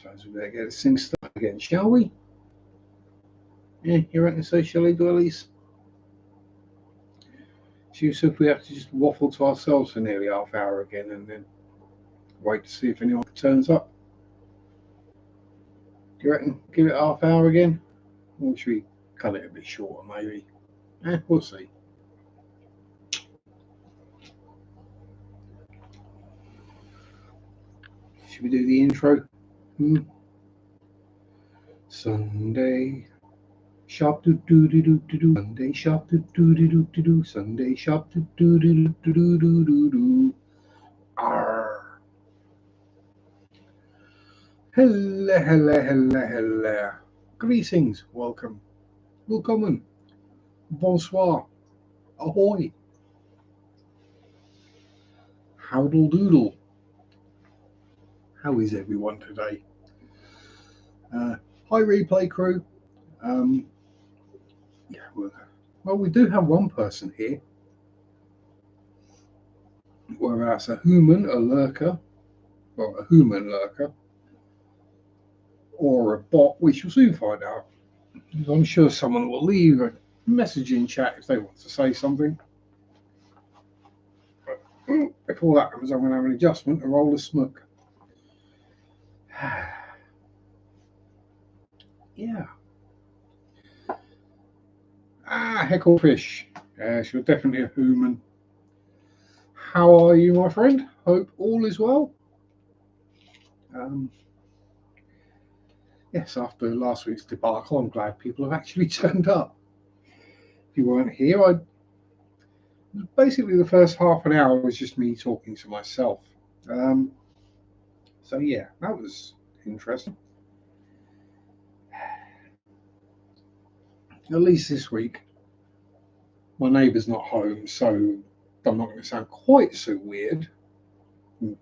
suppose we better get this thing started again, shall we? Yeah, you reckon so, shall we, Dwellies? See if we have to just waffle to ourselves for nearly half hour again and then wait to see if anyone turns up. Do you reckon give it half hour again? Or should we cut it a bit shorter, maybe? We'll see. Should we do the intro? Sunday shop do do do do do do. Sunday shop do do do do do do. Sunday shop do do do do do do do do. Arr. Hello, hello, hello, hello. Greetings, welcome, willkommen, bonsoir, ahoy, howdle doodle. How is everyone today? Hi, replay crew. Yeah, well, we do have one person here. Whether that's a human, a lurker, or a human lurker, or a bot, we shall soon find out. I'm sure someone will leave a message in chat if they want to say something. But before that comes, I'm going to have an adjustment, a roll of smoke. Yeah. Hecklefish. Yes, you're definitely a human. How are you, my friend? Hope all is well. Yes, after last week's debacle, I'm glad people have actually turned up. If you weren't here, basically the first half an hour was just me talking to myself. So yeah, that was interesting. At least this week, my neighbour's not home, so I'm not going to sound quite so weird. They're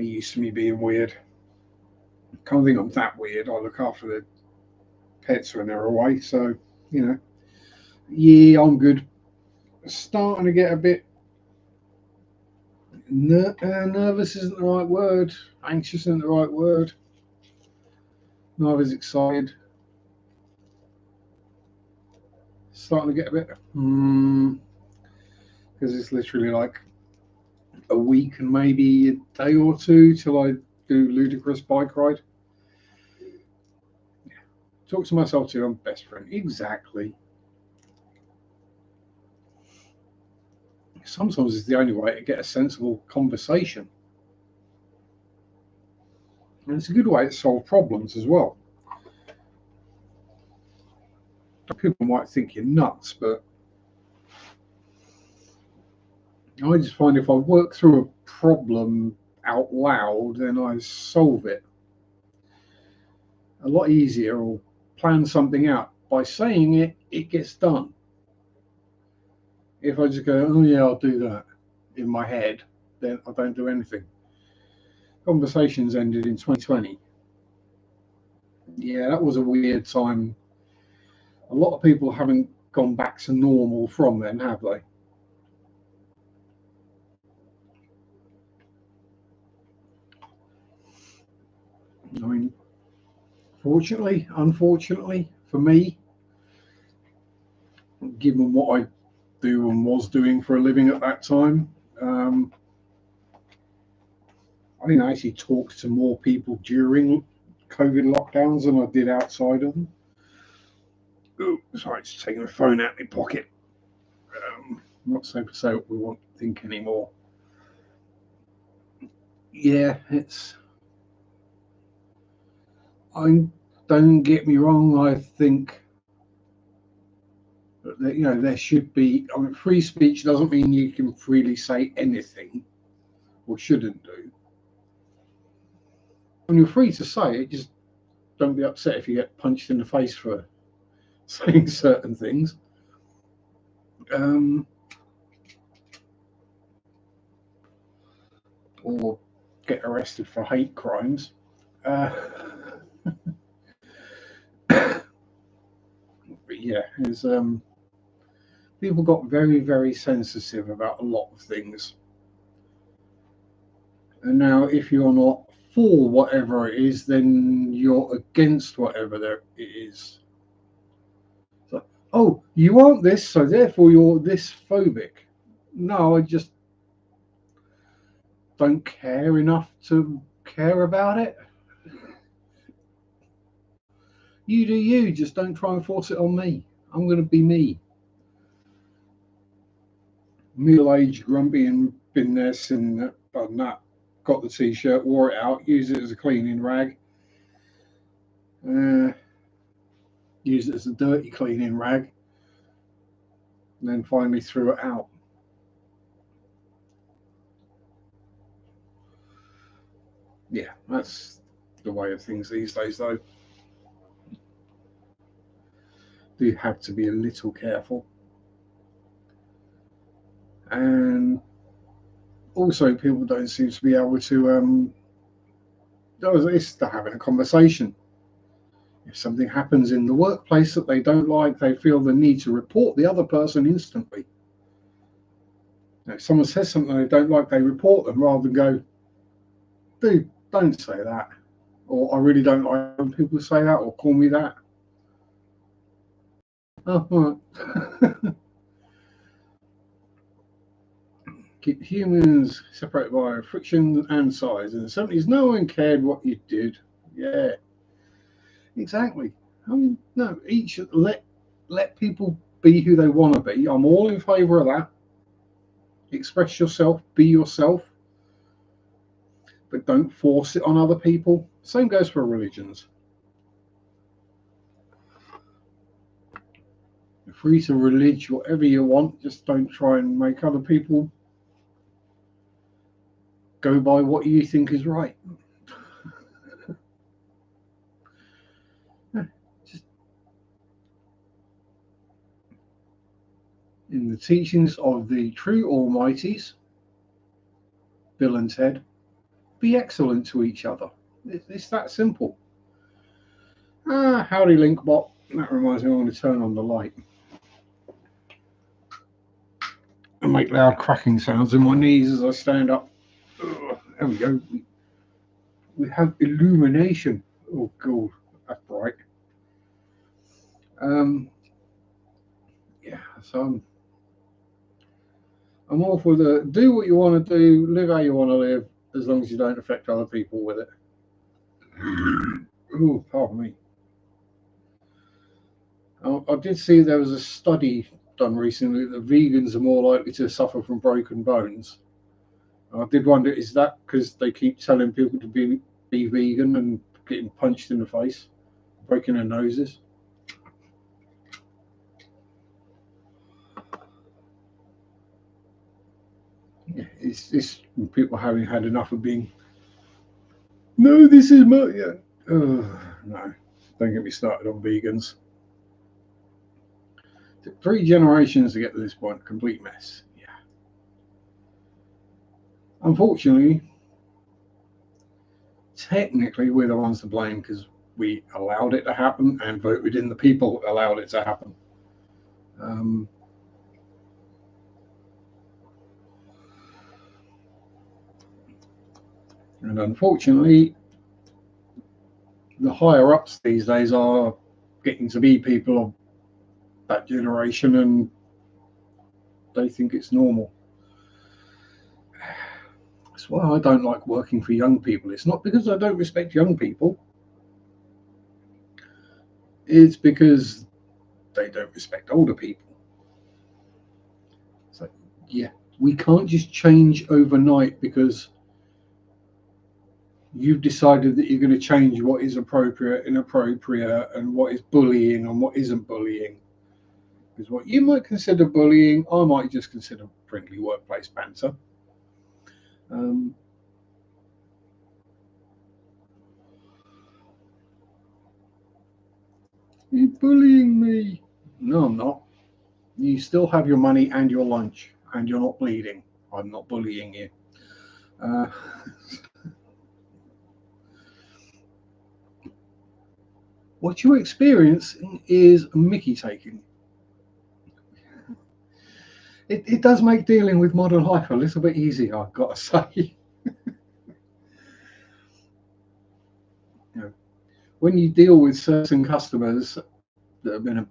used to me being weird. Can't think I'm that weird. I look after the pets when they're away, so you know. Yeah, I'm good. Starting to get a bit nervous isn't the right word. Anxious isn't the right word. Not as excited. Starting to get a bit because it's literally like a week and maybe a day or two till I do ludicrous bike ride. Yeah. Talk to myself too. I'm best friend. Exactly. Sometimes it's the only way to get a sensible conversation. And it's a good way to solve problems as well. People might think you're nuts, but I just find if I work through a problem out loud, then I solve it a lot easier or plan something out. By saying it, it gets done. If I just go, oh yeah, I'll do that in my head, then I don't do anything. Conversations ended in 2020. Yeah, that was a weird time. A lot of people haven't gone back to normal from then, have they? I mean, fortunately, unfortunately, for me, given what I do and was doing for a living at that time, I think I actually talked to more people during COVID lockdowns than I did outside of them. Oh, sorry, just taking my phone out of my pocket. Not so to say what we want to think anymore. Yeah, don't get me wrong. I think that, there should be. I mean, free speech doesn't mean you can freely say anything, or shouldn't do. When you're free to say it, just don't be upset if you get punched in the face for saying certain things. Or get arrested for hate crimes. But yeah, people got very, very sensitive about a lot of things. And now, if you're not for whatever it is, then you're against whatever there it is. So, oh, you aren't this, so therefore you're this phobic. No, I just don't care enough to care about it. You do you, just don't try and force it on me. I'm going to be me. Middle-aged, grumpy, and been there, seen that, done that. Got the t-shirt, wore it out, used it as a cleaning rag. Uh, Used it as a dirty cleaning rag, and then finally threw it out. Yeah, that's the way of things these days, though. Do have to be a little careful. And also, people don't seem to be able to, it's they're having a conversation. If something happens in the workplace that they don't like, they feel the need to report the other person instantly. Now, if someone says something they don't like, they report them rather than go, dude, don't say that. Or I really don't like when people say that or call me that. Oh, all right. Keep humans separated by friction and size. In the 70s, no one cared what you did. Yeah, exactly. I mean, no, each let people be who they want to be. I'm all in favour of that. Express yourself, be yourself, but don't force it on other people. Same goes for religions. You're free to religion whatever you want, just don't try and make other people go by what you think is right. Just in the teachings of the true Almighties, Bill and Ted, be excellent to each other. It's that simple. Howdy, Linkbot. That reminds me, I want to turn on the light and make loud cracking sounds in my knees as I stand up. There we go. We have illumination. Oh, God, that's bright. Yeah, so I'm all for the do what you want to do, live how you want to live, as long as you don't affect other people with it. Oh, pardon me. I did see there was a study done recently that vegans are more likely to suffer from broken bones. I did wonder, is that because they keep telling people to be vegan and getting punched in the face, breaking their noses? Yeah, it's people having had enough of being. No, this is my. Yeah. Oh, no, don't get me started on vegans. Took 3 generations to get to this point, complete mess. Yeah. Unfortunately, technically, we're the ones to blame because we allowed it to happen and voted in the people that allowed it to happen. Um, and unfortunately, the higher ups these days are getting to be people of that generation and they think it's normal. That's why I don't like working for young people. It's not because I don't respect young people, it's because they don't respect older people. So, yeah, we can't just change overnight because you've decided that you're going to change what is appropriate, inappropriate, and what is bullying and what isn't bullying. Because what you might consider bullying, I might just consider friendly workplace banter. Um, you're bullying me. No, I'm not. You still have your money and your lunch, and you're not bleeding. I'm not bullying you. Uh, what you're experiencing is Mickey taking. It does make dealing with modern life a little bit easier, I've got to say. when you deal with certain customers that have been,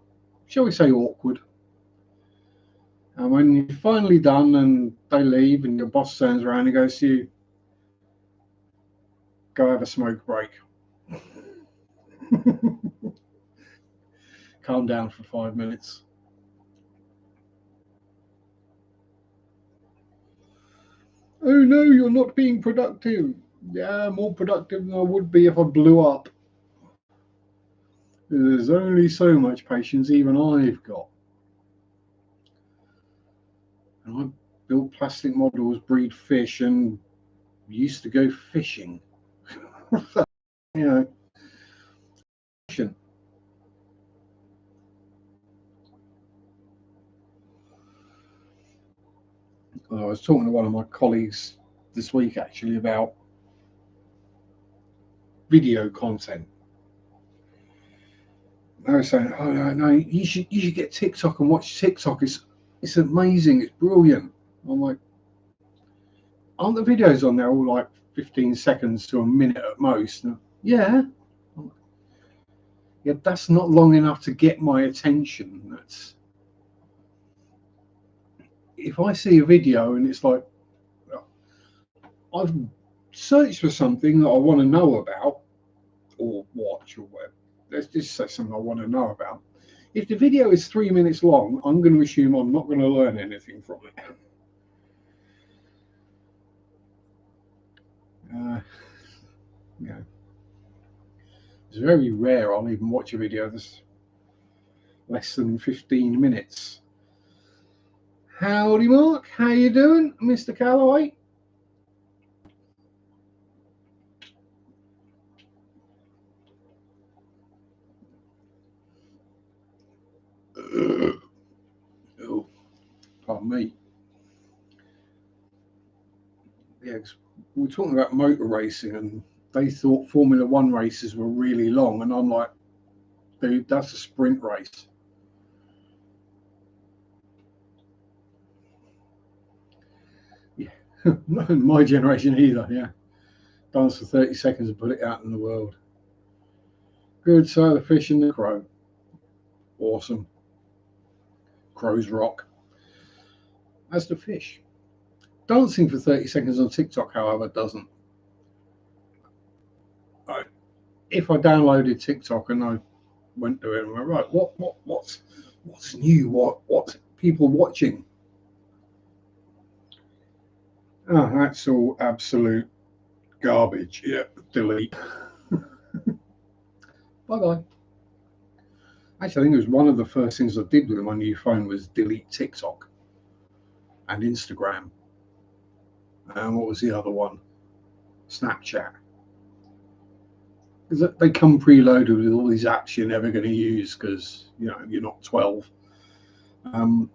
shall we say, awkward, and when you're finally done and they leave and your boss turns around and goes to you, go have a smoke break. Calm down for 5 minutes. Oh no, you're not being productive. Yeah, more productive than I would be if I blew up. There's only so much patience even I've got. And I built plastic models, breed fish, and used to go fishing. You know, fishing. I was talking to one of my colleagues this week actually about video content. I was saying, oh no, you should get TikTok and watch TikTok. It's amazing. It's brilliant. I'm like, aren't the videos on there all like 15 seconds to a minute at most? And, yeah, yeah, that's not long enough to get my attention. That's if I see a video and it's like I've searched for something that I want to know about or watch or whatever. Let's just say something I want to know about. If the video is 3 minutes long, I'm going to assume I'm not going to learn anything from it. Yeah, it's very rare I'll even watch a video that's less than 15 minutes. Howdy, Mark. How you doing, Mr. Calloway? Oh, pardon me. Yeah, 'cause we were talking about motor racing, and they thought Formula One races were really long, and I'm like, dude, that's a sprint race. Yeah, not in my generation either. Yeah, dance for 30 seconds and put it out in the world. Good, so the fish and the crow. Awesome. Crows rock. As the fish. Dancing for 30 seconds on TikTok, however, doesn't. If I downloaded TikTok and I went to it and went, right, what's new? What's people watching? Oh, that's all absolute garbage. Yeah, delete. Bye bye. Actually, I think it was one of the first things I did with my new phone was delete TikTok and Instagram. And what was the other one? Snapchat. Because they come preloaded with all these apps you're never going to use because you're not 12. Um,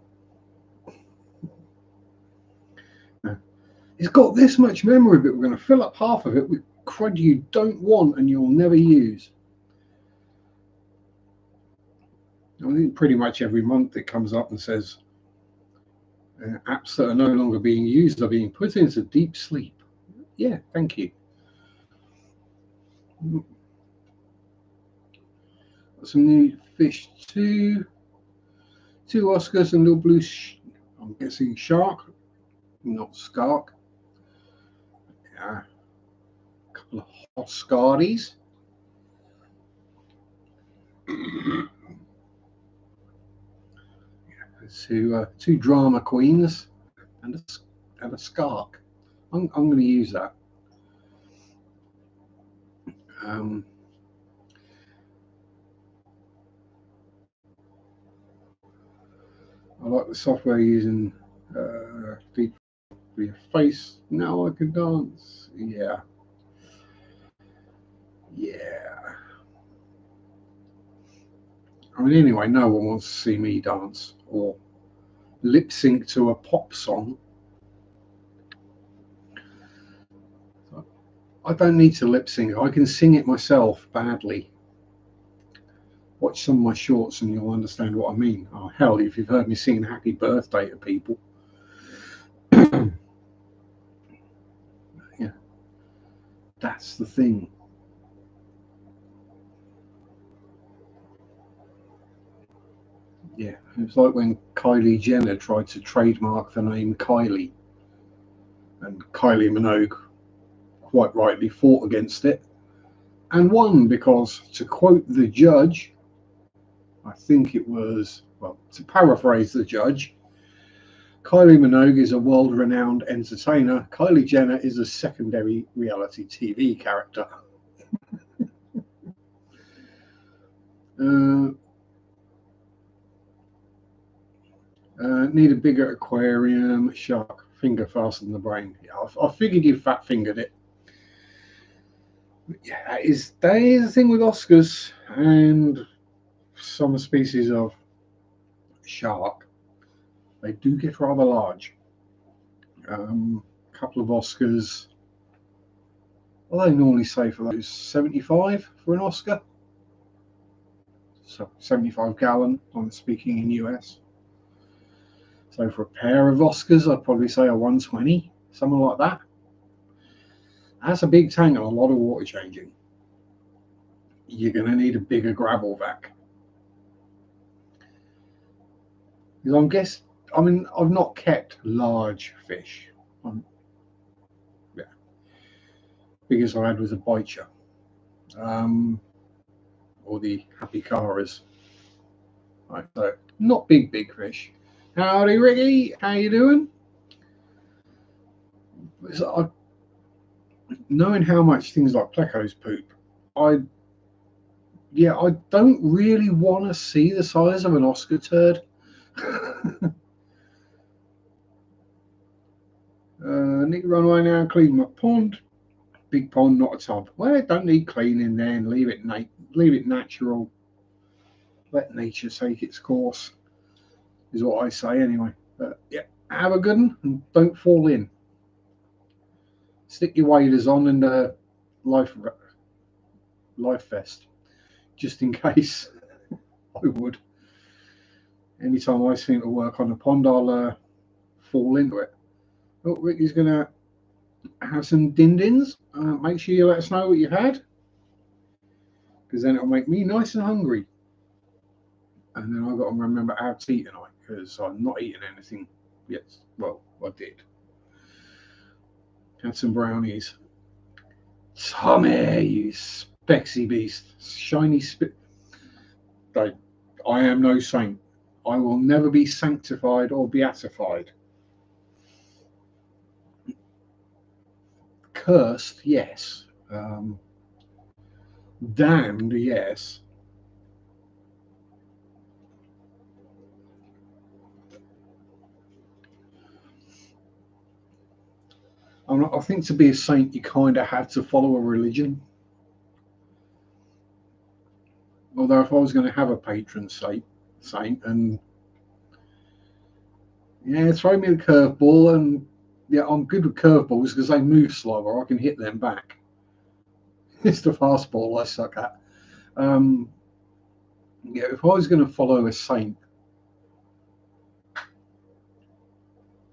it's got this much memory, but we're going to fill up half of it with crud you don't want and you'll never use. I think pretty much every month it comes up and says apps that are no longer being used are being put into deep sleep. Yeah, thank you. Got some new fish too. Two Oscars and little blue. I'm guessing shark, not skark. Yeah, a couple of Oscardis. Two drama queens and a skark. I'm going to use that. Um, I like the software using deep for your face. Now I can dance. Yeah. Yeah. I mean, anyway, no one wants to see me dance or lip sync to a pop song. I don't need to lip sync. I can sing it myself badly. Watch some of my shorts and you'll understand what I mean. Oh, hell, if you've heard me singing happy birthday to people. Yeah, that's the thing. Yeah, it was like when Kylie Jenner tried to trademark the name Kylie, and Kylie Minogue quite rightly fought against it and won because, to quote the judge, I think it was, well, to paraphrase the judge, Kylie Minogue is a world renowned entertainer. Kylie Jenner is a secondary reality TV character. Uh, need a bigger aquarium. Shark, finger faster than the brain. Yeah, I figured you fat fingered it. Yeah, that is the thing with Oscars and some species of shark. They do get rather large. A couple of Oscars. Well, they normally say for those 75 for an Oscar. So 75 gallon. I'm speaking in US. So for a pair of Oscars, I'd probably say a 120, something like that. That's a big tank and a lot of water changing. You're going to need a bigger gravel vac. Because I've not kept large fish. Yeah, biggest I had was a bicher, or the happy caras. Right, so not big fish. Howdy, Ricky. How you doing? So knowing how much things like plecos poop, I I don't really want to see the size of an Oscar turd. Need to run away now and clean my pond. Big pond, not a tub. Well, it don't need cleaning then. Leave it natural. Let nature take its course, is what I say anyway. But yeah, have a good one and don't fall in. Stick your waders on and life vest, just in case. I would. Anytime I seem to work on a pond, I'll fall into it. Oh, Ricky's gonna have some din-dins. Make sure you let us know what you've had, because then it'll make me nice and hungry. And then I've got to remember how to eat tonight, because I'm not eating anything yet. Well, I did. Had some brownies. Tommy, you spexy beast. Shiny spit. I am no saint. I will never be sanctified or beatified. Cursed, yes. Damned, yes. I think to be a saint, you kind of have to follow a religion. Although, if I was going to have a patron saint, and yeah, throw me the curveball, and yeah, I'm good with curveballs because they move slower. I can hit them back. It's the fastball I suck at. Um, yeah, if I was going to follow a saint,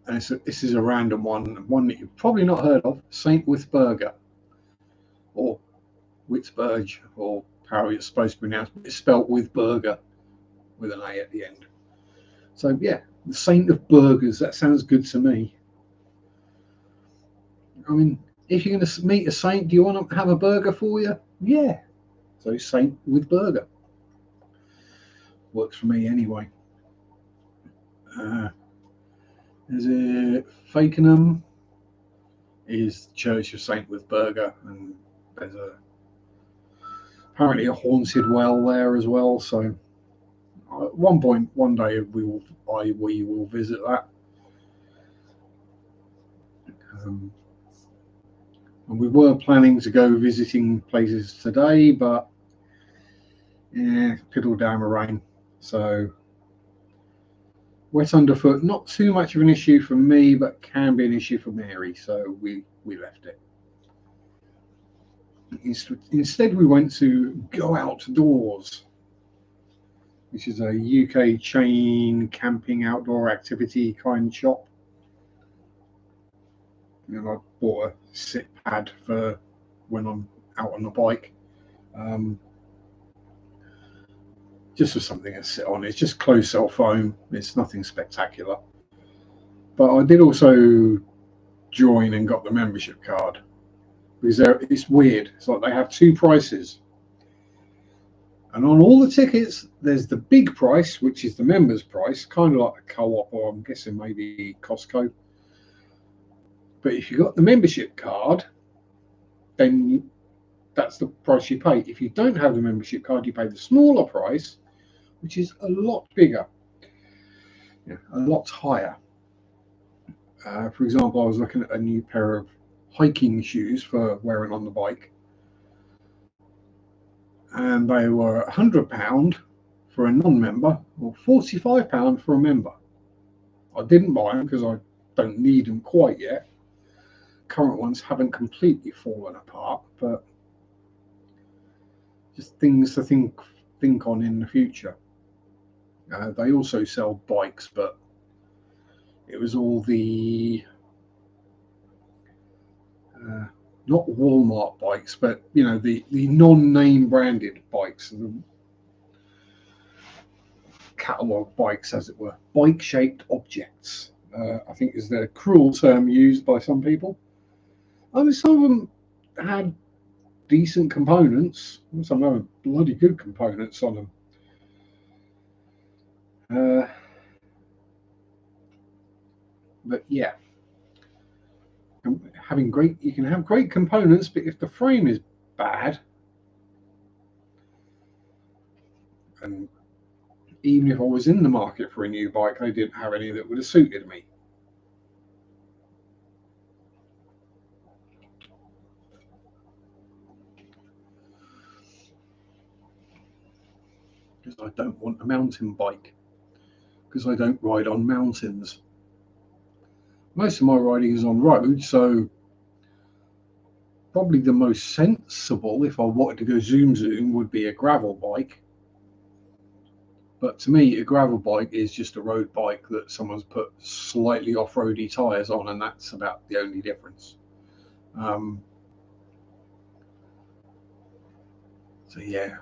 and this is a random one that you've probably not heard of, Saint Withburger, or Witzburg, or how it's supposed to be pronounced, but it's spelt with burger, with an A at the end. So yeah, the Saint of Burgers. That sounds good to me. I mean, if you're going to meet a saint, do you want to have a burger for you? Yeah. So Saint with burger works for me anyway. Uh, is it Fakenham? Is Church of Saint with burger, and there's apparently a haunted well there as well. So at one point, one day we will visit that. Um, and we were planning to go visiting places today, but yeah, piddle down the rain. So wet underfoot, not too much of an issue for me, but can be an issue for Mary. So we left it. Instead, we went to Go Outdoors, which is a UK chain camping outdoor activity kind shop. And I bought a sit pad for when I'm out on the bike. Um, just for something to sit on. It's just closed cell foam. It's nothing spectacular. But I did also join and got the membership card because it's weird. It's like they have two prices. And on all the tickets, there's the big price, which is the members' price, kind of like a Co-op or I'm guessing maybe Costco. But if you've got the membership card, then that's the price you pay. If you don't have the membership card, you pay the smaller price, which is a lot bigger, a lot higher. For example, I was looking at a new pair of hiking shoes for wearing on the bike, and they were £100 for a non-member or £45 for a member. I didn't buy them because I don't need them quite yet. Current ones haven't completely fallen apart, but just things to think on in the future. They also sell bikes, but it was all the not Walmart bikes, but the non-name branded bikes, the catalog bikes, as it were, bike-shaped objects. I think is the cruel term used by some people. I mean, some of them had decent components. Some of them had bloody good components on them. But yeah, you can have great components, but if the frame is bad, and even if I was in the market for a new bike, they didn't have any that would have suited me. Because I don't want a mountain bike, because I don't ride on mountains. Most of my riding is on road, so probably the most sensible, if I wanted to go zoom, would be a gravel bike. But to me, a gravel bike is just a road bike that someone's put slightly off-roady tyres on, and that's about the only difference. So yeah,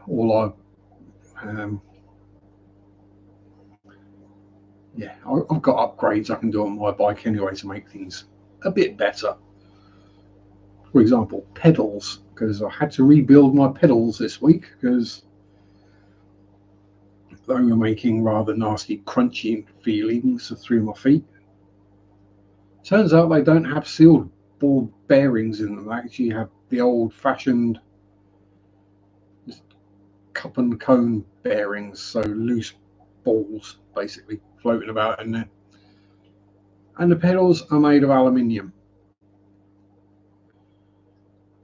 I've got upgrades I can do on my bike anyway to make things a bit better. For example, pedals, because I had to rebuild my pedals this week because they were making rather nasty crunching feelings through my feet. Turns out they don't have sealed ball bearings in them. They actually have the old-fashioned cup and cone bearings, so loose balls basically floating about in there. And the pedals are made of aluminium.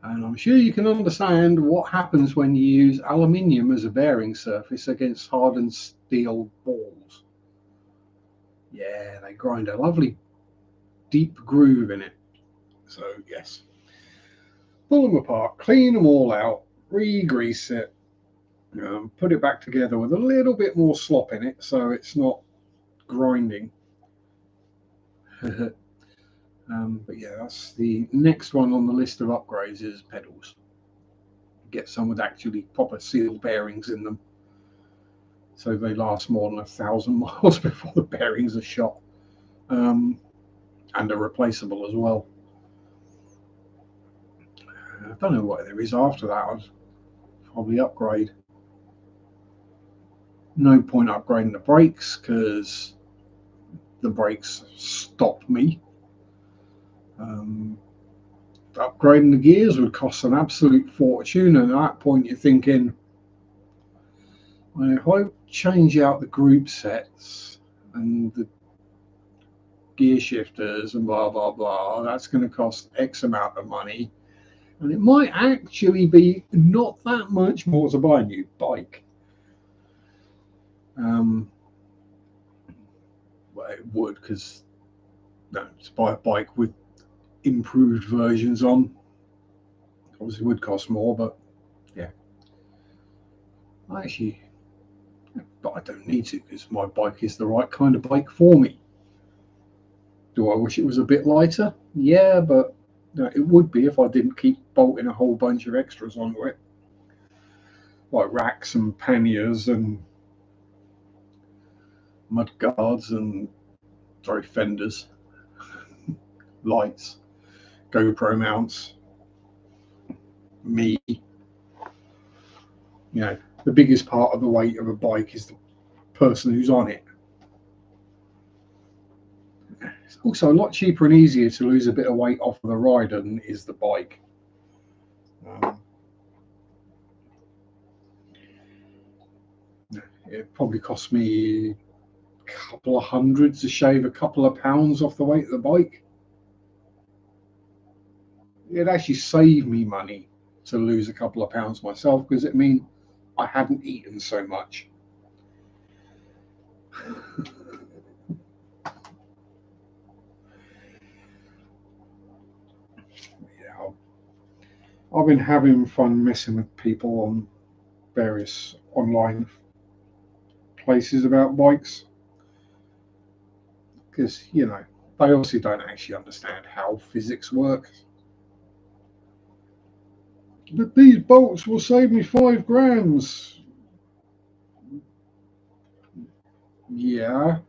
And I'm sure you can understand what happens when you use aluminium as a bearing surface against hardened steel balls. Yeah, they grind a lovely deep groove in it. So yes, pull them apart, clean them all out, re-grease it, put it back together with a little bit more slop in it so it's not grinding. But yeah, that's the next one on the list of upgrades is pedals. Get some with actually proper seal bearings in them, so they last more than 1,000 miles before the bearings are shot, and are replaceable as well. I don't know what there is after that. I'd probably upgrade. No point upgrading the brakes because the brakes stop me. Upgrading the gears would cost an absolute fortune, and at that point you're thinking, well, if I change out the group sets and the gear shifters and blah blah blah, that's going to cost X amount of money, and it might actually be not that much more to buy a new bike. Well, it would, because to buy a bike with improved versions on obviously would cost more, but yeah, but I don't need to because my bike is the right kind of bike for me. Do I wish it was a bit lighter? Yeah, but it would be if I didn't keep bolting a whole bunch of extras onto it, like racks and panniers and mud guards and fenders, lights, GoPro mounts, me. The biggest part of the weight of a bike is the person who's on it. It's also a lot cheaper and easier to lose a bit of weight off of the rider than is the bike. It probably cost me a couple of hundred to shave a couple of pounds off the weight of the bike. It actually saved me money to lose a couple of pounds myself because it meant I hadn't eaten so much. Yeah, I've been having fun messing with people on various online places about bikes because they obviously don't actually understand how physics works. But these bolts will save me 5 grams. Yeah.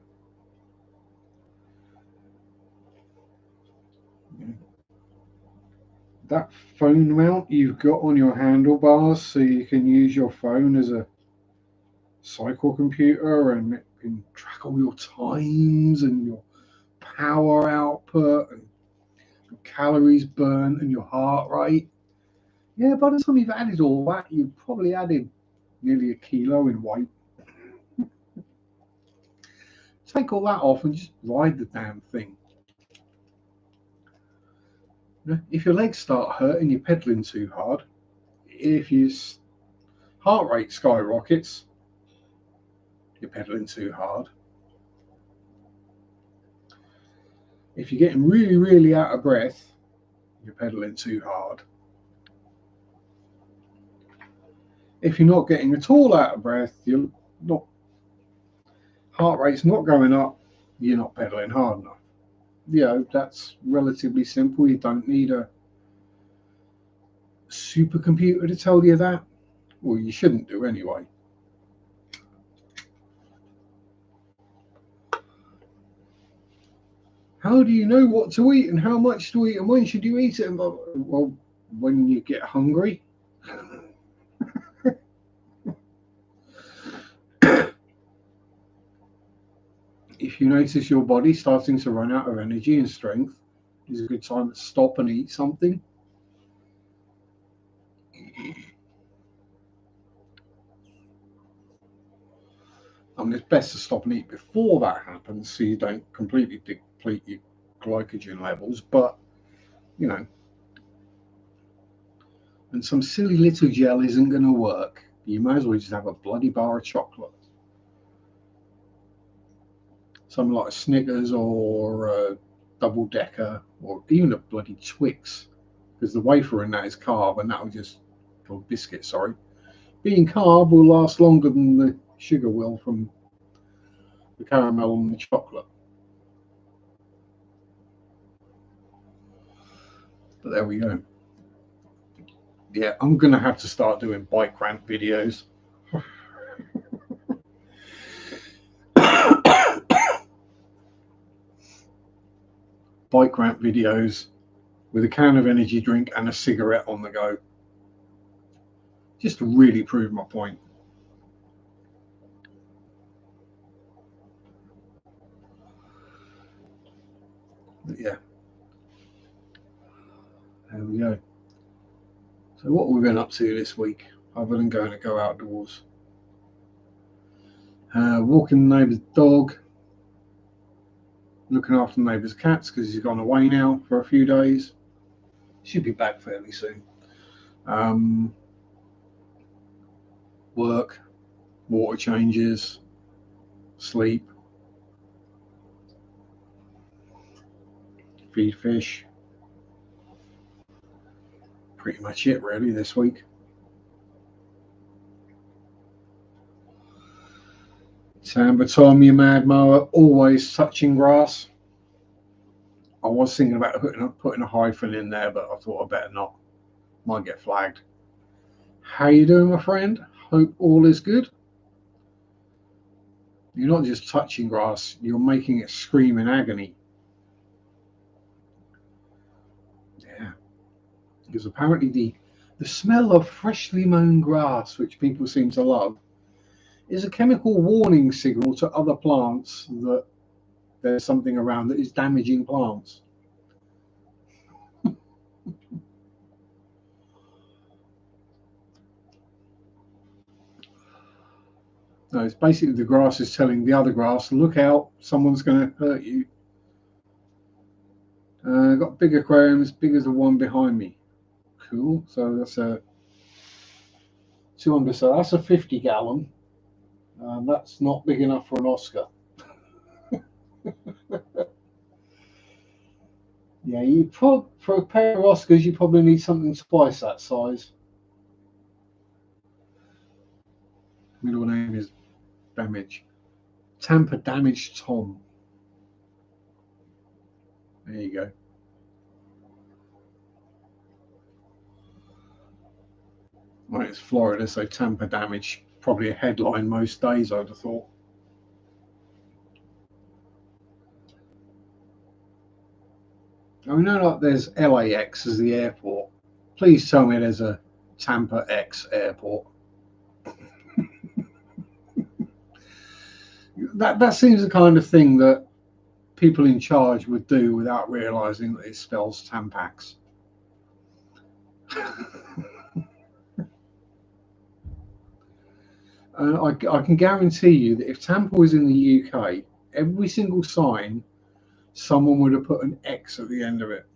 That phone mount you've got on your handlebars so you can use your phone as a cycle computer and it can track all your times and your power output and your calories burnt and your heart rate. Yeah, by the time you've added all that, you've probably added nearly a kilo in weight. Take all that off and just ride the damn thing. If your legs start hurting, you're pedaling too hard. If your heart rate skyrockets, you're pedaling too hard. If you're getting really, really out of breath, you're pedaling too hard. If you're not getting at all out of breath, you're not, heart rate's not going up, you're not pedaling hard enough. That's relatively simple. You don't need a supercomputer to tell you that. Well, you shouldn't do anyway. How do you know what to eat and how much to eat and when should you eat it? Well, when you get hungry. If you notice your body starting to run out of energy and strength, it's a good time to stop and eat something. It's best to stop and eat before that happens so you don't completely deplete your glycogen levels. But, and some silly little gel isn't going to work. You might as well just have a bloody bar of chocolate. Something like a Snickers or a double decker or even a bloody Twix, because the wafer in that is carb and that will just, or biscuit, sorry. Being carb will last longer than the sugar will from the caramel and the chocolate. But there we go. Yeah, I'm going to have to start doing bike rant videos. Bike rant videos with a can of energy drink and a cigarette on the go. Just to really prove my point. But yeah. There we go. So what have we been up to this week, other than going to go outdoors? Walking the neighbour's dog, looking after the neighbour's cats because he's gone away now for a few days. Should be back fairly soon. Work, water changes, sleep, feed fish. Pretty much it really this week. Samba Tom, you mad mower, always touching grass. I was thinking about putting a hyphen in there, but I thought I better not. Might get flagged. How you doing, my friend? Hope all is good. You're not just touching grass, you're making it scream in agony. Yeah, because apparently the smell of freshly mown grass, which people seem to love, is a chemical warning signal to other plants that there's something around that is damaging plants. No, it's basically the grass is telling the other grass, look out, someone's going to hurt you. I've got a big aquarium, as big as the one behind me. Cool. So that's a 200, so that's a 50 gallon. That's not big enough for an Oscar. Yeah, for a pair of Oscars, you probably need something twice that size. Middle name is Damage. Tampa Damage Tom. There you go. Well, it's Florida, so Tampa Damage, probably a headline most days, I'd have thought. I mean, no, like there's LAX as the airport. Please tell me there's a Tampa X airport. That seems the kind of thing that people in charge would do without realizing that it spells Tampax. I can guarantee you that if Tampa was in the UK, every single sign, someone would have put an X at the end of it.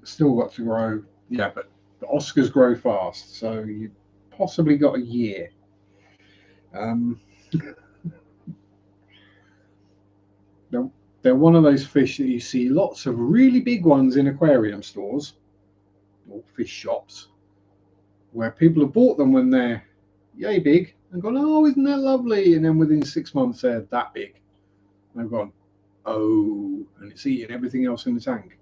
Still got to grow. Yeah, but the Oscars grow fast, so you possibly got a year. They're one of those fish that you see lots of really big ones in aquarium stores or fish shops, where people have bought them when they're yay big and gone, oh, isn't that lovely? And then within 6 months, they're that big. And they've gone, oh, and it's eating everything else in the tank.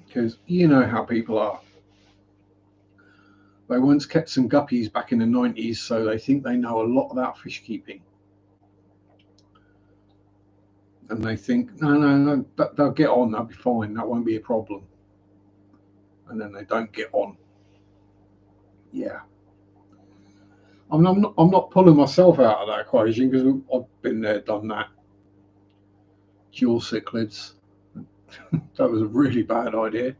Because you know how people are. They once kept some guppies back in the 90s, so they think they know a lot about fish keeping. And they think, no, they'll get on, they'll be fine, that won't be a problem. And then they don't get on. Yeah. I mean, I'm not pulling myself out of that equation because I've been there, done that. Dual cichlids. That was a really bad idea.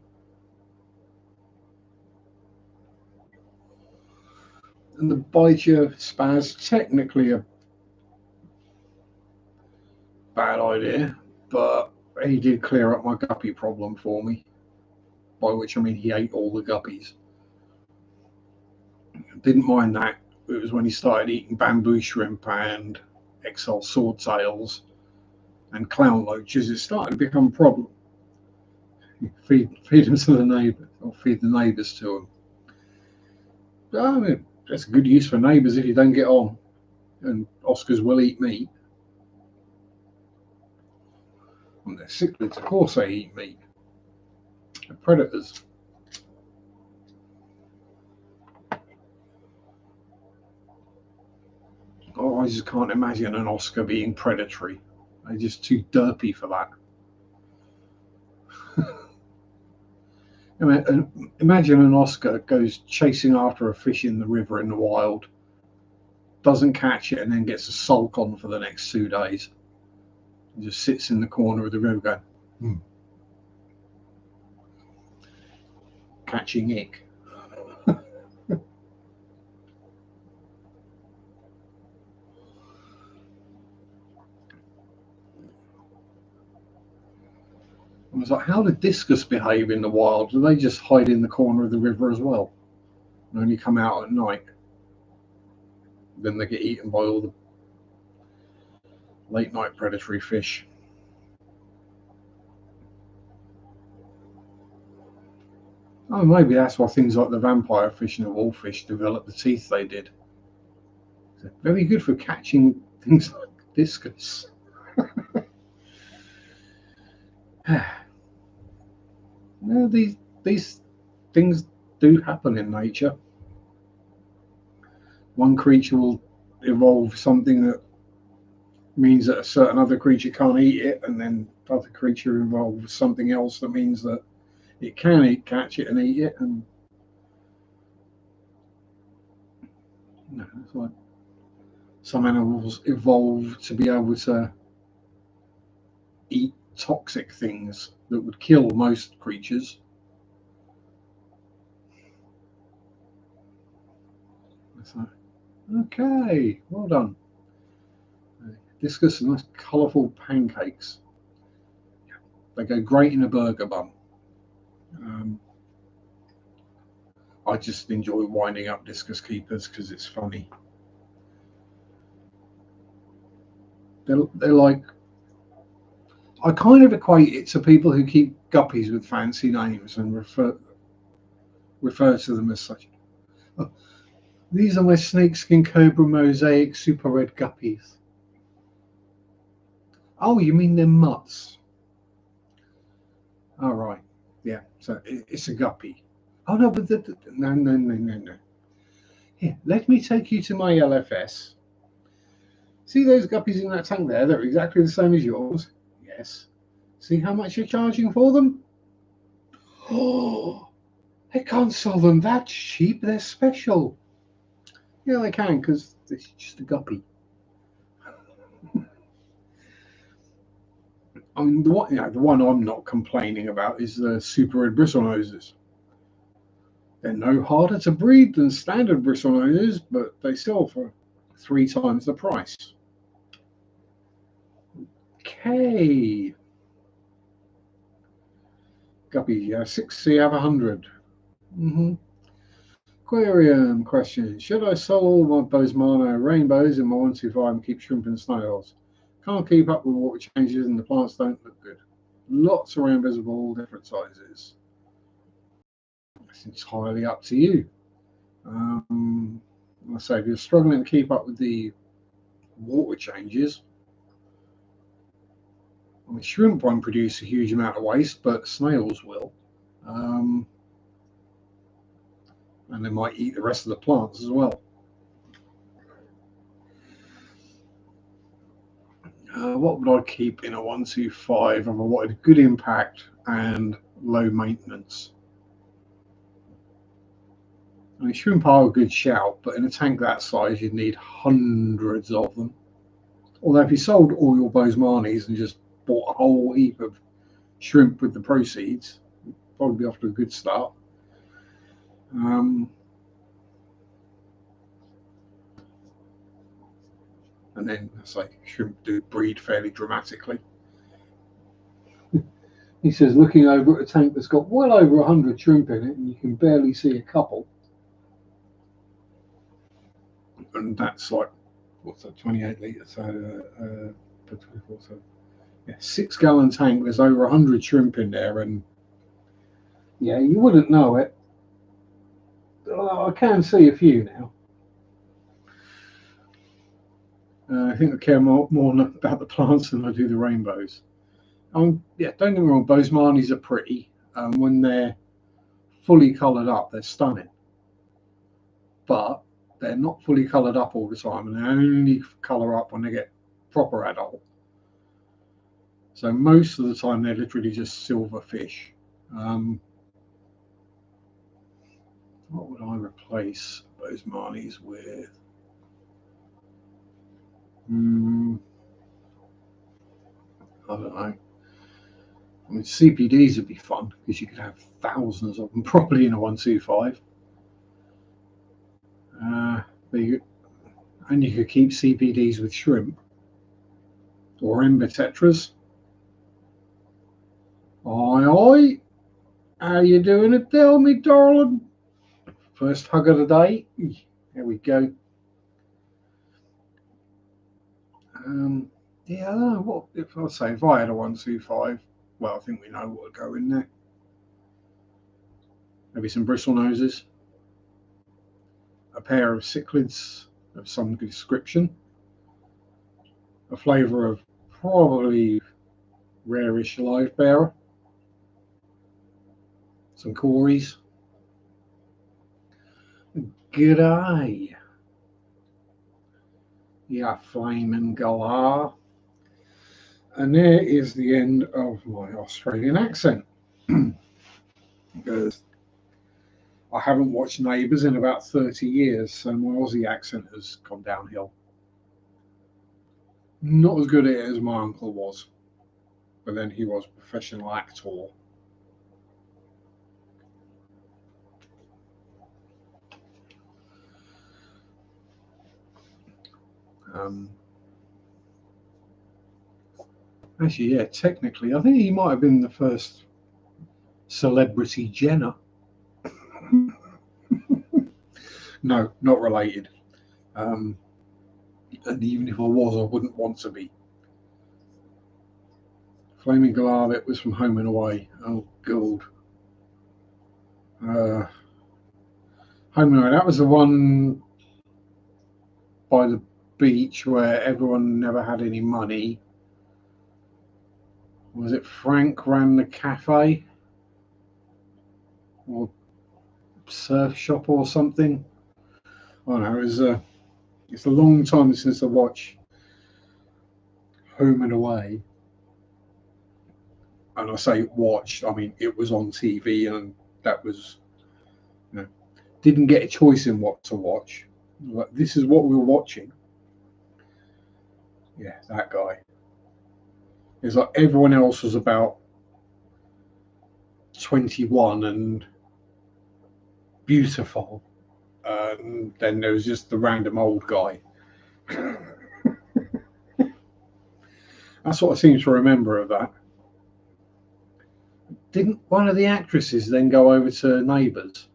And the Biger spaz, technically a bad idea, but he did clear up my guppy problem for me. By which I mean he ate all the guppies. Didn't mind that. It was when he started eating bamboo shrimp and XL swordtails and clown loaches, it started to become a problem. Feed them to the neighbour, or feed the neighbours to them. But, I mean, that's a good use for neighbours if you don't get on. And Oscars will eat meat. And they're cichlids, of course they eat meat. They're predators. Oh, I just can't imagine an Oscar being predatory. They're just too derpy for that. I mean, imagine an Oscar goes chasing after a fish in the river in the wild, doesn't catch it, and then gets a sulk on for the next 2 days. And just sits in the corner of the river going, catching ick. I was like, how do discus behave in the wild? Do they just hide in the corner of the river as well and only come out at night? Then they get eaten by all the late night predatory fish. Oh, maybe that's why things like the vampire fish and the wolffish developed the teeth they did. They're very good for catching things like discus. Well, these things do happen in nature. One creature will evolve something that means that a certain other creature can't eat it, and then other creature evolves something else that means that it can catch it and eat it. And it's like some animals evolve to be able to eat toxic things that would kill most creatures. So, okay, well done. Discuss nice colourful pancakes. They go great in a burger bun. Um, I just enjoy winding up discus keepers because it's funny. They're like, I kind of equate it to people who keep guppies with fancy names and refer to them as such. Oh, these are my snakeskin cobra mosaic super red guppies. Oh, you mean they're mutts? All right, yeah. So it's a guppy. Oh no, but no. Here, let me take you to my LFS. See those guppies in that tank there? They're exactly the same as yours. Yes. See how much you're charging for them? Oh, they can't sell them that cheap. They're special. Yeah, they can because it's just a guppy. I mean, the one I'm not complaining about is the super red bristlenoses. They're no harder to breed than standard bristlenoses, but they sell for 3 times the price. Okay. Guppy, yeah, 6, so you have 100. Mm-hmm. Aquarium question. Should I sell all my Bosemano rainbows in my 125 and keep shrimp and snails? Can't keep up with water changes and the plants don't look good. Lots of rainbows of all different sizes. It's entirely up to you. I say if you're struggling to keep up with the water changes, I mean, shrimp won't produce a huge amount of waste, but snails will. Um, and they might eat the rest of the plants as well. What would I keep in a 125 if I wanted good impact and low maintenance? I mean, shrimp are a good shout, but in a tank that size, you'd need hundreds of them. Although if you sold all your Bosemani's and just bought a whole heap of shrimp with the proceeds, you'd probably be off to a good start. And then, it's like shrimp do breed fairly dramatically. He says, looking over at a tank that's got well over 100 shrimp in it, and you can barely see a couple. And that's like, what's that, 28 litres? So, 24, so yeah, 6 gallon tank. There's over 100 shrimp in there, and yeah, you wouldn't know it. I can see a few now. I think I care more about the plants than I do the rainbows. Yeah, don't get me wrong, Bosemani's are pretty. When they're fully coloured up, they're stunning. But they're not fully coloured up all the time, and they only colour up when they get proper adult. So most of the time, they're literally just silver fish. What would I replace Bosemani's with? I don't know. I mean, CPDs would be fun because you could have thousands of them probably in a 125. And you could keep CPDs with shrimp or ember tetras. Oi, how you doing, Adele, me darling? First hug of the day. There we go. Yeah, I don't know what if I had a 125. Well, I think we know what would go in there. Maybe some bristle noses, a pair of cichlids of some description, a flavour of probably rarish live bearer, some Corys. G'day. Yeah, Flaming Galar. And there is the end of my Australian accent. Because I haven't watched Neighbours in about 30 years, so my Aussie accent has gone downhill. Not as good at it as my uncle was, but then he was a professional actor. Actually, yeah, technically, I think he might have been the first celebrity Jenner. No, not related. And even if I was, I wouldn't want to be. Flaming Galar, was from Home and Away. Oh, God. Home and Away, that was the one by the beach where everyone never had any money. Was it Frank ran the cafe? Or surf shop or something? I don't know, it's a long time since I watched Home and Away. And I say watched, I mean it was on TV, and that was, didn't get a choice in what to watch. Like, this is what we were watching. Yeah, that guy. It's like everyone else was about 21 and beautiful, and then there was just the random old guy. That's what I seem to remember of that. Didn't one of the actresses then go over to Neighbours?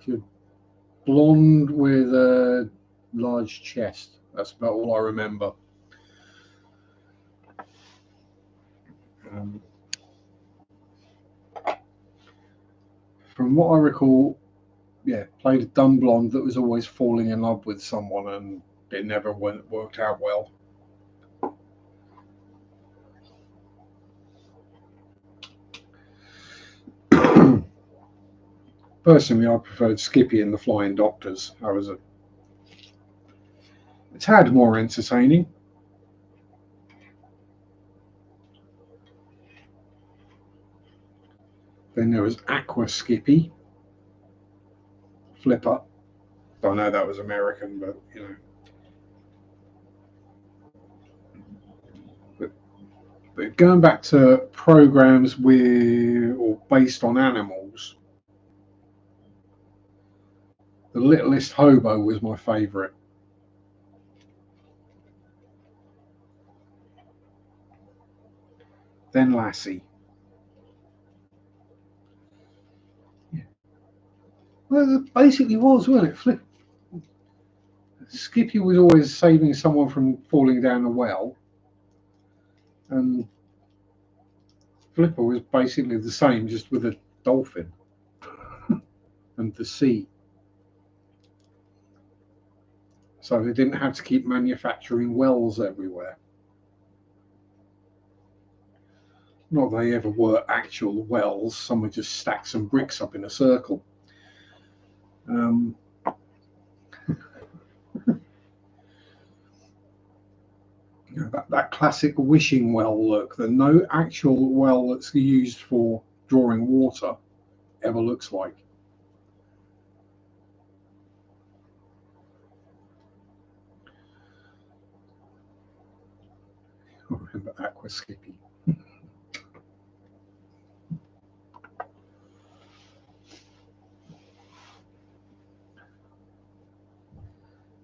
She was blonde with a large chest. That's about all I remember. From what I recall, yeah, played a dumb blonde that was always falling in love with someone, and it never worked out well. Personally, I preferred Skippy and the Flying Doctors. I was a tad more entertaining. Then there was Aqua Skippy, Flipper. I know that was American, but But going back to programs with or based on animals, The Littlest Hobo was my favourite. Then Lassie. Yeah. Well, it basically was, wasn't it? Skippy was always saving someone from falling down a well, and Flipper was basically the same, just with a dolphin and the sea. So they didn't have to keep manufacturing wells everywhere. Not that they ever were actual wells, some were just stack some bricks up in a circle. That classic wishing well look that no actual well that's used for drawing water ever looks like. I remember Aqua Skippy.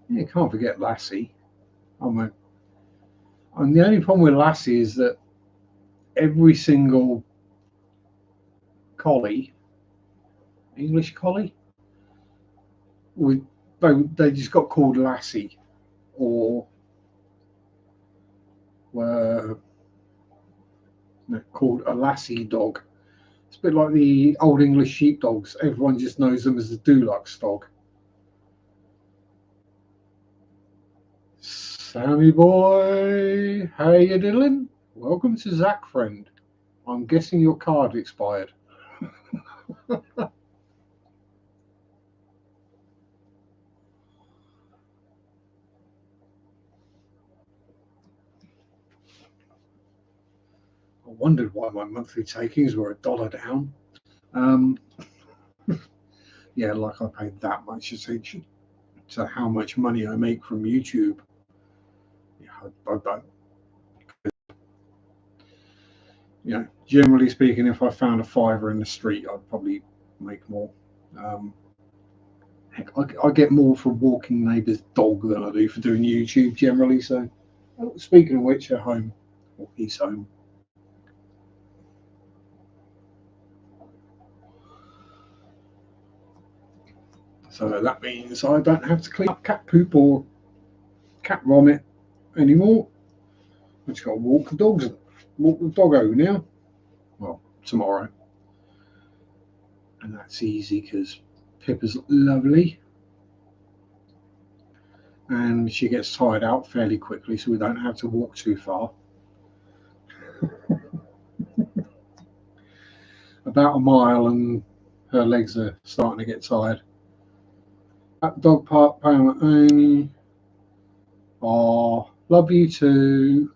Yeah, you can't forget Lassie. And the only problem with Lassie is that every single collie, English collie, they just got called Lassie, or were called a Lassie dog. It's a bit like the old English sheepdogs. Everyone just knows them as the Dulux dog. Sammy boy, how you doing? Welcome to Zach Friend. I'm guessing your card expired. I wondered why my monthly takings were $1 down. Um, yeah, like I paid that much attention to how much money I make from YouTube. Yeah, I don't. Generally speaking, if I found a fiver in the street, I'd probably make more. Um, Heck, I get more from walking neighbour's dog than I do for doing YouTube generally. So, speaking of which, at home, or he's home. So that means I don't have to clean up cat poop or cat vomit anymore. I just got to walk the doggo now. Well, tomorrow, and that's easy because Pippa's lovely, and she gets tired out fairly quickly, so we don't have to walk too far. About a mile, and her legs are starting to get tired. At dog park, payment only. Oh, love you too.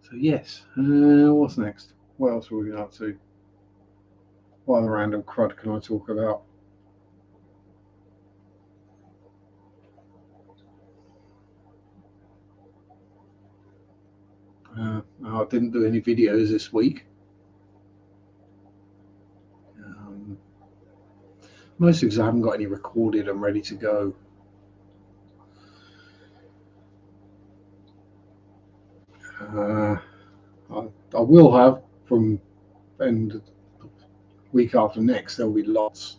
So yes, what's next? What else are we up to? What other random crud can I talk about? I didn't do any videos this week. Mostly because I haven't got any recorded and ready to go. I will have from end week after next. There'll be lots.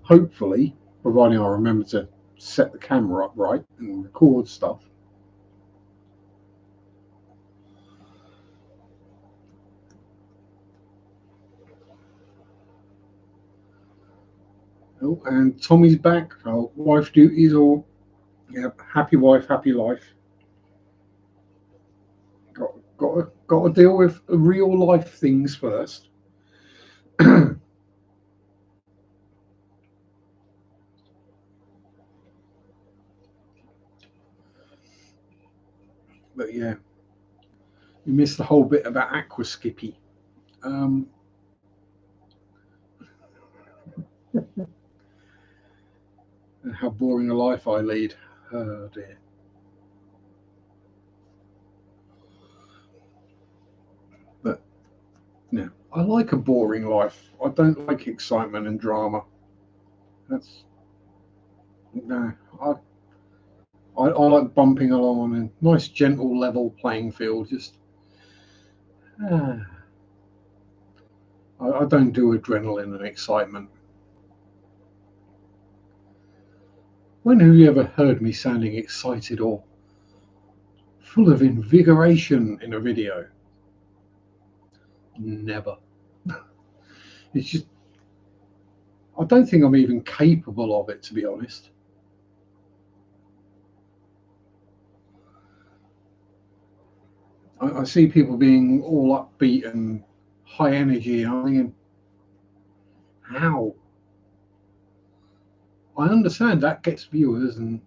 Hopefully, providing I remember to set the camera up right and record stuff. Oh, and Tommy's back. Oh, wife duties or happy wife, happy life. Got to deal with real life things first. But yeah, you missed the whole bit about Aqua Skippy. Um, and how boring a life I lead. Oh dear. But yeah, I like a boring life. I don't like excitement and drama. That's no. I like bumping along on a nice, gentle, level playing field. Just I don't do adrenaline and excitement. When have you ever heard me sounding excited or full of invigoration in a video? Never. It's just I don't think I'm even capable of it, to be honest. I see people being all upbeat and high energy, and I'm thinking, how? I understand that gets viewers and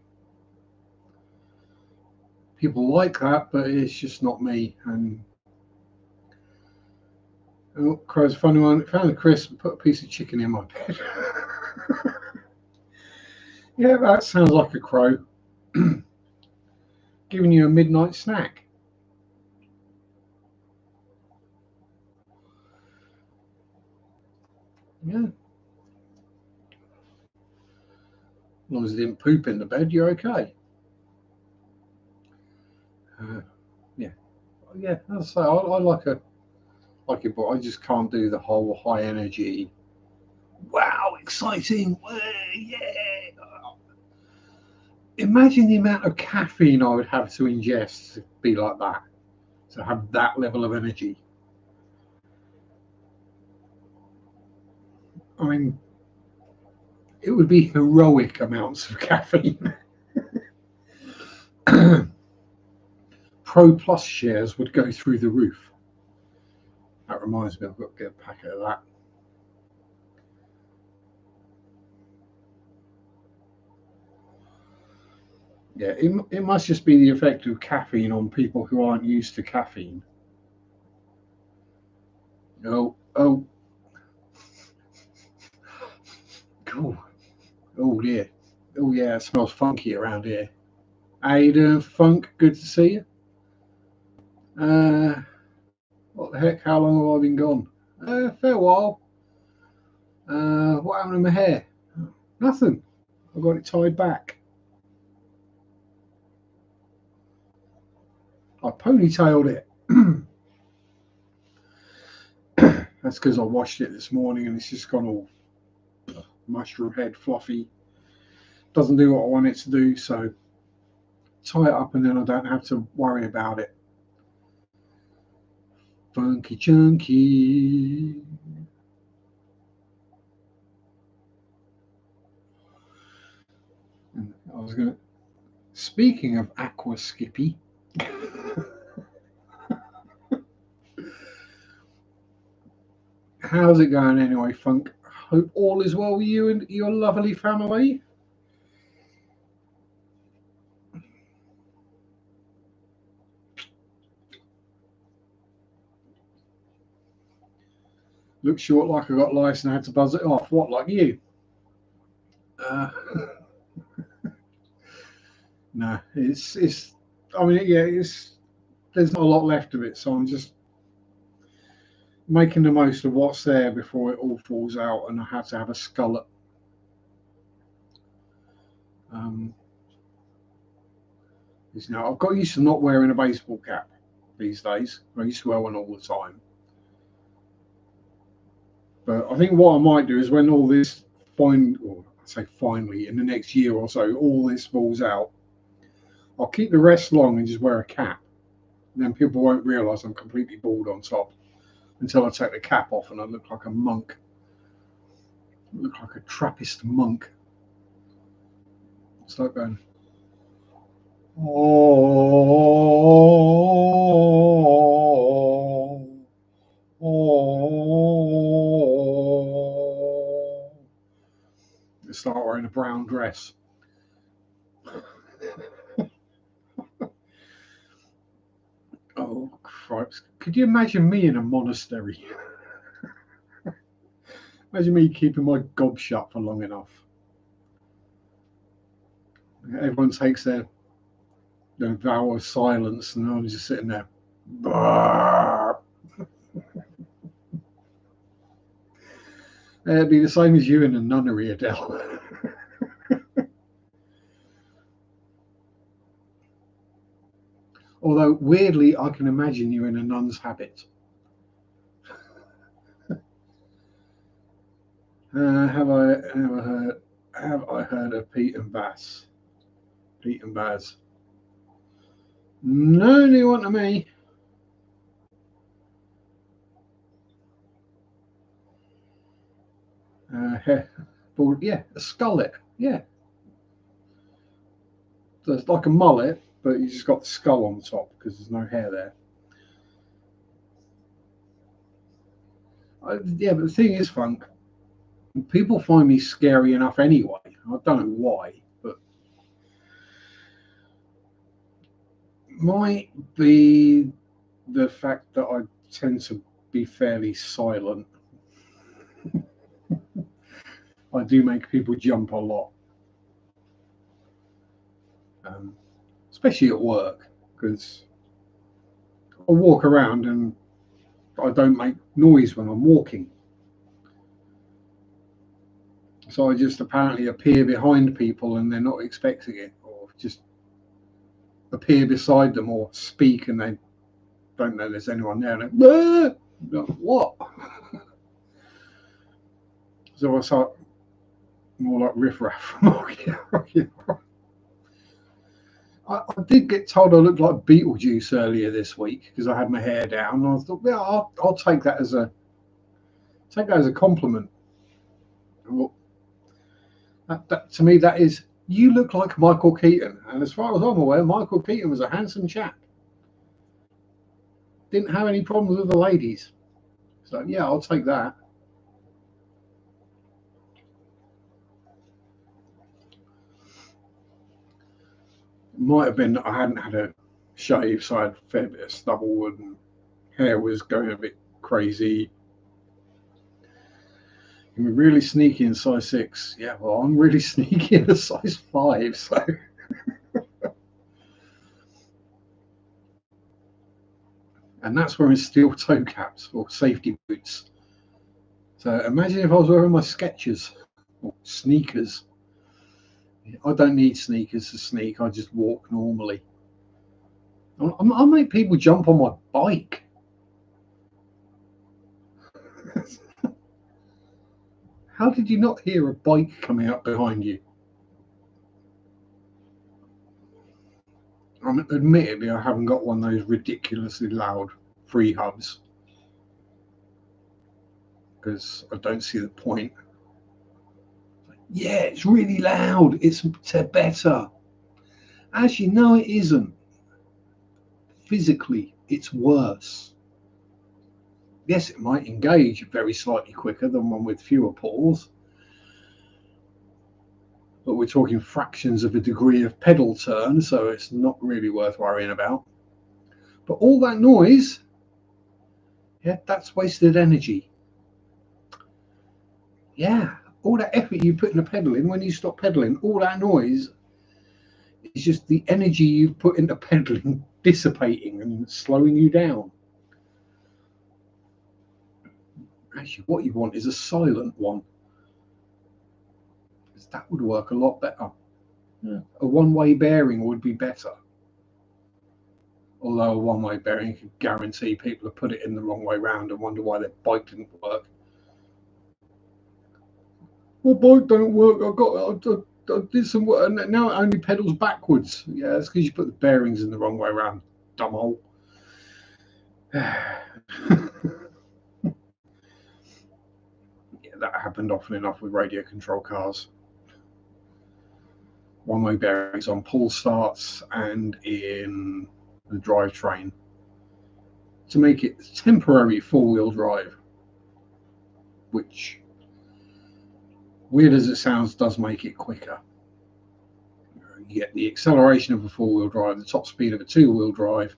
people like that, but it's just not me. And oh, crow's a funny one. Found a crisp and put a piece of chicken in my bed. Yeah, that sounds like a crow giving you a midnight snack. Yeah, as long as it didn't poop in the bed, you're okay. Uh, yeah, yeah. That's I like it, but I just can't do the whole high energy. Wow, exciting! Yeah. Imagine the amount of caffeine I would have to ingest to be like that, to have that level of energy. I mean, it would be heroic amounts of caffeine. Pro Plus shares would go through the roof. That reminds me, I've got to get a packet of that. Yeah, it must just be the effect of caffeine on people who aren't used to caffeine. Oh, oh, cool. Oh dear. Oh yeah, it smells funky around here. How you doing, Funk? Good to see you. What the heck? How long have I been gone? A fair while. What happened to my hair? Nothing. I got it tied back. I ponytailed it. That's because I washed it this morning and it's just gone all mushroom head fluffy. Doesn't do what I want it to do, so tie it up and then I don't have to worry about it. Funky chunky. And I was gonna. Speaking of Aqua Skippy, how's it going anyway, Funk? Hope all is well with you and your lovely family. Looks short like I got lice and I had to buzz it off. What, like you? Uh, no, it's. I mean, yeah, it's. There's not a lot left of it, so I'm just making the most of what's there before it all falls out, and I have to have a skullet. Um, I've got used to not wearing a baseball cap these days. I used to wear one all the time. But I think what I might do is when all this or I say finally, in the next year or so, all this falls out, I'll keep the rest long and just wear a cap. And then people won't realise I'm completely bald on top until I take the cap off and I look like a monk. I look like a Trappist monk. It's like going, oh, oh. Start wearing a brown dress. Oh, Christ. Could you imagine me in a monastery? Imagine me keeping my gob shut for long enough. Everyone takes their vow of silence and I'm just sitting there. It'd be the same as you in a nunnery, Adele. Although, weirdly, I can imagine you in a nun's habit. Have I ever heard? Have I heard of Pete and Bass? Pete and Baz. No new one to me. Yeah, a skullet. Yeah, so it's like a mullet, but you just got the skull on top because there's no hair there. Yeah, but the thing is, Funk, people find me scary enough anyway. I don't know why, but might be the fact that I tend to be fairly silent. I do make people jump a lot, especially at work, because I walk around and I don't make noise when I'm walking. So I just apparently appear behind people and they're not expecting it, or just appear beside them or speak and they don't know there's anyone there. And like, what? So I start more like riffraff. I did get told I looked like Beetlejuice earlier this week because I had my hair down, and I thought, yeah, I'll take that as a compliment. Well, that to me, that is, you look like Michael Keaton, and as far as I'm aware, Michael Keaton was a handsome chap. Didn't have any problems with the ladies, so yeah, I'll take that. It might have been that I hadn't had a shave, so I had a fair bit of stubble and hair was going a bit crazy. You're really sneaky in size 6. Yeah, well, I'm really sneaky in a size 5, so. And that's wearing steel toe caps or safety boots. So imagine if I was wearing my Skechers or sneakers. I don't need sneakers to sneak. I just walk normally. I make people jump on my bike. How did you not hear a bike coming up behind you? Admittedly, I haven't got one of those ridiculously loud free hubs because I don't see the point. Yeah, it's really loud. It's better. Actually, no, it isn't. Physically, it's worse. Yes, it might engage very slightly quicker than one with fewer pulls, but we're talking fractions of a degree of pedal turn, so it's not really worth worrying about. But all that noise, yeah, that's wasted energy. Yeah, all that effort you put in the pedaling, when you stop pedaling, all that noise is just the energy you've put into pedaling dissipating and slowing you down. Actually, what you want is a silent one, because that would work a lot better. Yeah. A one-way bearing would be better. Although a one-way bearing could guarantee people to put it in the wrong way round and wonder why their bike didn't work. My bike don't work. I did some work, and now it only pedals backwards. Yeah, that's because you put the bearings in the wrong way round, dumbhole. Yeah, that happened often enough with radio control cars. One-way bearings on pull starts and in the drivetrain to make it temporary four-wheel drive, which, weird as it sounds, does make it quicker. You get the acceleration of a four-wheel drive, the top speed of a two-wheel drive,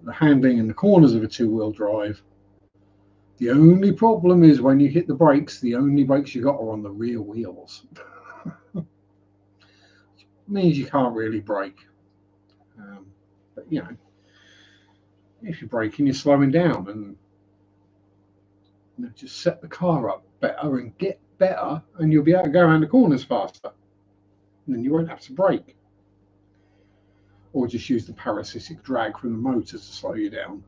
the handling in the corners of a two-wheel drive. The only problem is when you hit the brakes, the only brakes you got are on the rear wheels. Means you can't really brake. But you know, if you're braking, you're slowing down, and just set the car up better and get better, and you'll be able to go around the corners faster. And then you won't have to brake. Or just use the parasitic drag from the motor to slow you down.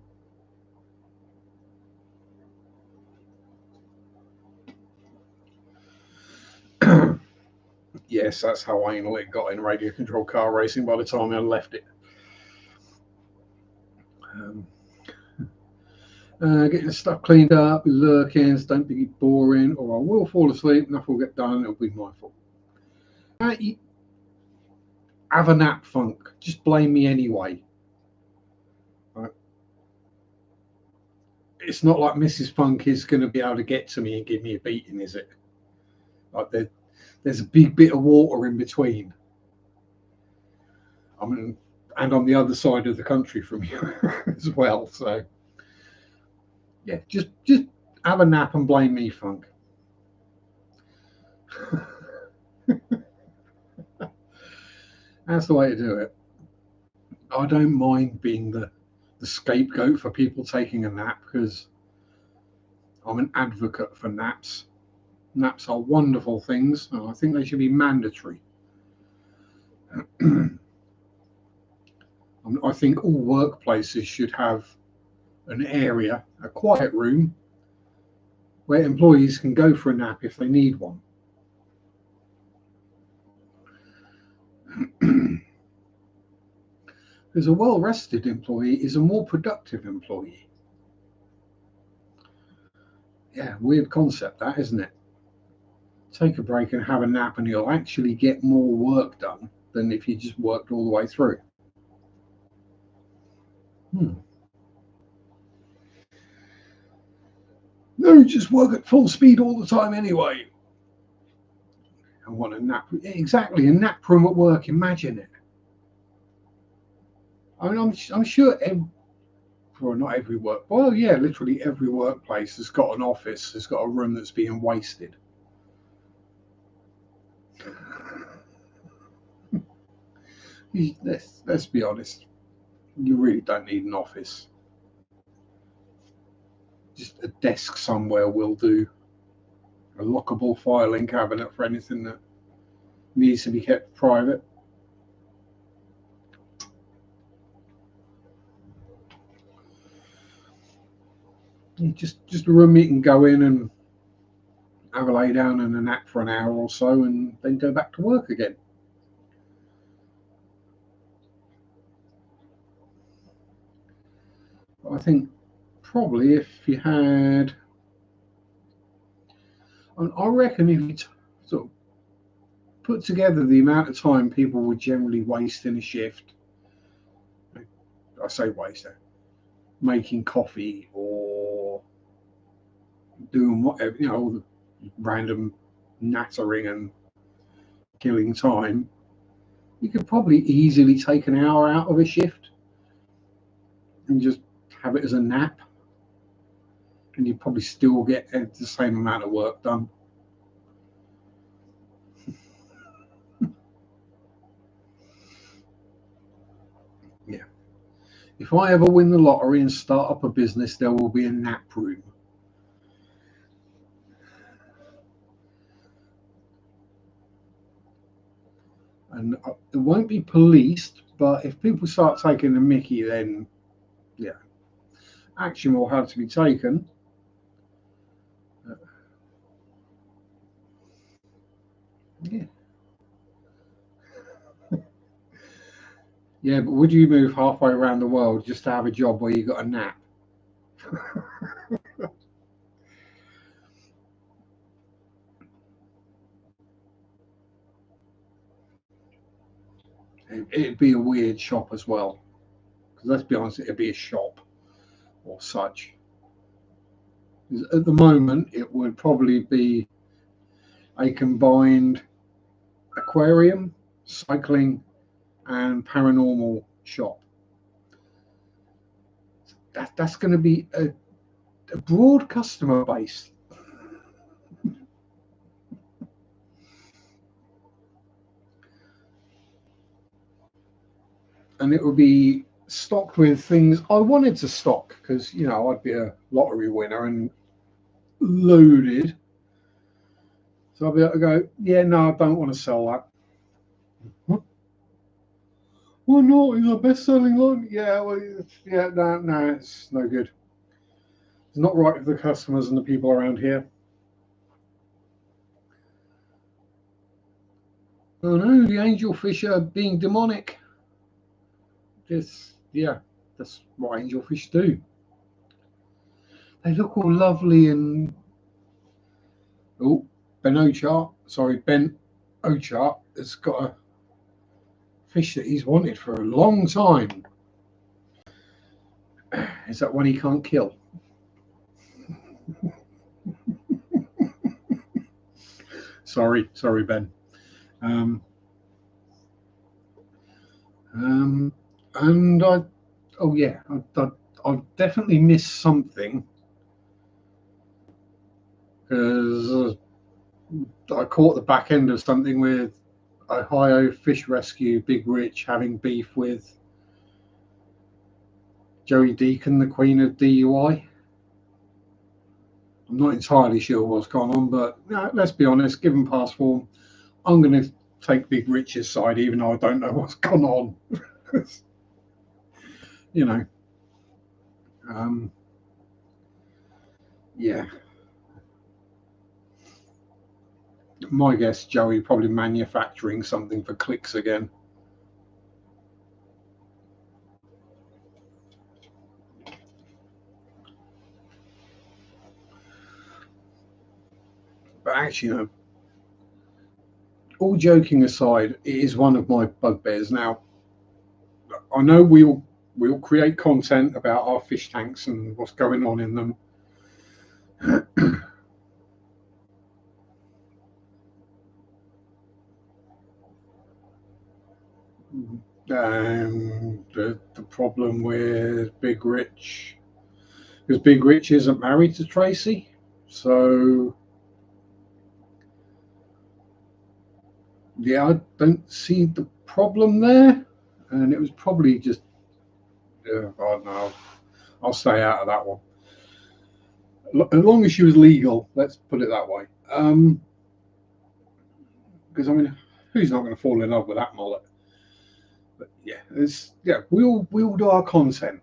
Yes, that's how anal it got in radio control car racing by the time I left it. Getting the stuff cleaned up, lurkings, don't think it's boring, or I will fall asleep, nothing will get done, it'll be my fault. Have a nap, Funk. Just blame me anyway. Right. It's not like Mrs. Funk is going to be able to get to me and give me a beating, is it? Like there's a big bit of water in between. I mean, and on the other side of the country from you as well. So yeah, just have a nap and blame me, Funk. That's the way to do it. I don't mind being the scapegoat for people taking a nap because I'm an advocate for naps. Naps are wonderful things, and I think they should be mandatory. I think all workplaces should have an area, a quiet room, where employees can go for a nap if they need one. Because a well-rested employee is a more productive employee. Yeah, weird concept that, isn't it? Take a break and have a nap and you'll actually get more work done than if you just worked all the way through. Hmm. No, just work at full speed all the time anyway. I want a nap. Exactly, a nap room at work. Imagine it. I mean, I'm sure, well, not every work. Well, yeah, literally every workplace has got an office, has got a room that's being wasted. Let's be honest. You really don't need an office. Just a desk somewhere will do. A lockable filing cabinet for anything that needs to be kept private. Just a room you can go in and have a lay down and a nap for an hour or so, and then go back to work again. But I think probably if you had, I reckon if you sort of put together the amount of time people would generally waste in a shift, I say waste, making coffee or doing whatever, all the random nattering and killing time, you could probably easily take an hour out of a shift and just have it as a nap, and you'd probably still get the same amount of work done. Yeah. If I ever win the lottery and start up a business, there will be a nap room. And it won't be policed, but if people start taking the mickey, then yeah, action will have to be taken. Yeah. Yeah, but would you move halfway around the world just to have a job where you got a nap? It'd be a weird shop as well. Because let's be honest, it'd be a shop or such. At the moment, it would probably be a combined aquarium, cycling, and paranormal shop. That's going to be a broad customer base. And it would be stocked with things I wanted to stock because, I'd be a lottery winner and loaded. So I'll be able to go, yeah, no, I don't want to sell that. What? Why not? It's a best-selling line. Yeah, well, yeah, no, it's no good. It's not right for the customers and the people around here. Oh no, the angelfish are being demonic. Yeah, that's what angelfish do. They look all lovely and oh, Ben Ochart has got a fish that he's wanted for a long time. Is that one he can't kill? Sorry, Ben. Um, and oh yeah, I've definitely missed something because I caught the back end of something with Ohio Fish Rescue, Big Rich having beef with Joey Deacon, the Queen of DUI. I'm not entirely sure what's gone on, but let's be honest, given past form, I'm going to take Big Rich's side, even though I don't know what's gone on. you know, um, yeah. My guess, Joey probably manufacturing something for clicks again. But actually, no. All joking aside, it is one of my bugbears. Now, I know we'll create content about our fish tanks and what's going on in them. The problem with Big Rich, because Big Rich isn't married to Tracy, so yeah, I don't see the problem there, and it was probably just I don't know. I'll stay out of that one. As long as she was legal, let's put it that way. Because I mean, who's not going to fall in love with that mullet? But yeah, we'll do our content.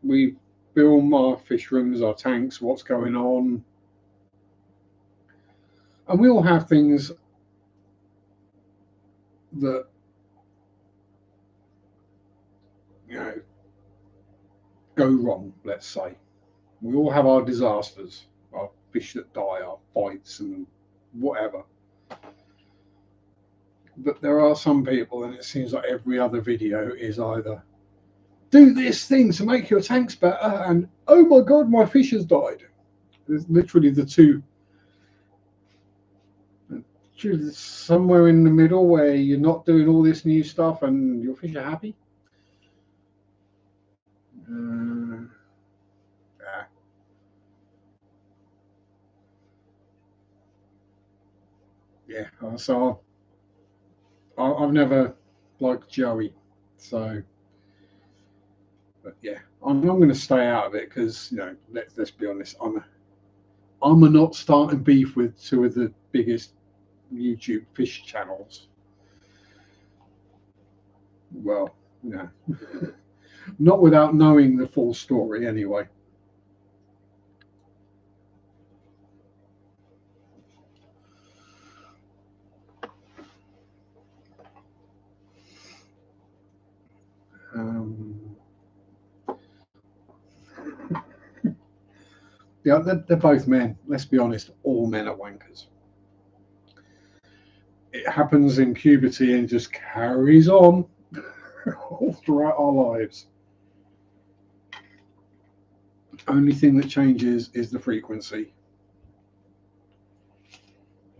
We film our fish rooms, our tanks, what's going on, and we all have things that you know go wrong. Let's say we all have our disasters, our fish that die, our fights, and whatever. But there are some people, and it seems like every other video is either do this thing to make your tanks better, and oh my god, my fish has died. There's literally the two. Somewhere in the middle where you're not doing all this new stuff and your fish are happy. Yeah. Yeah. So I've never liked Joey, so but yeah, I'm going to stay out of it because let's be honest, I'm a not starting beef with two of the biggest YouTube fish channels. Well, yeah, not without knowing the full story anyway. Um, yeah, they're both men. Let's be honest, all men are wankers. It happens in puberty and just carries on all throughout our lives. Only thing that changes is the frequency.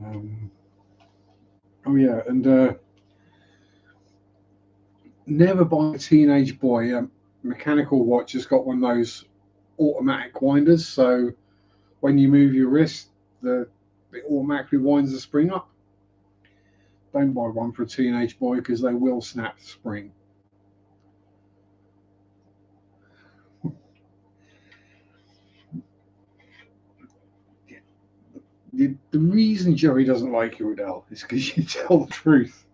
Um, oh yeah, and never buy a teenage boy a mechanical watch that's got one of those automatic winders. So when you move your wrist, it automatically winds the spring up. Don't buy one for a teenage boy because they will snap the spring. The reason Joey doesn't like you, Adele, is because you tell the truth.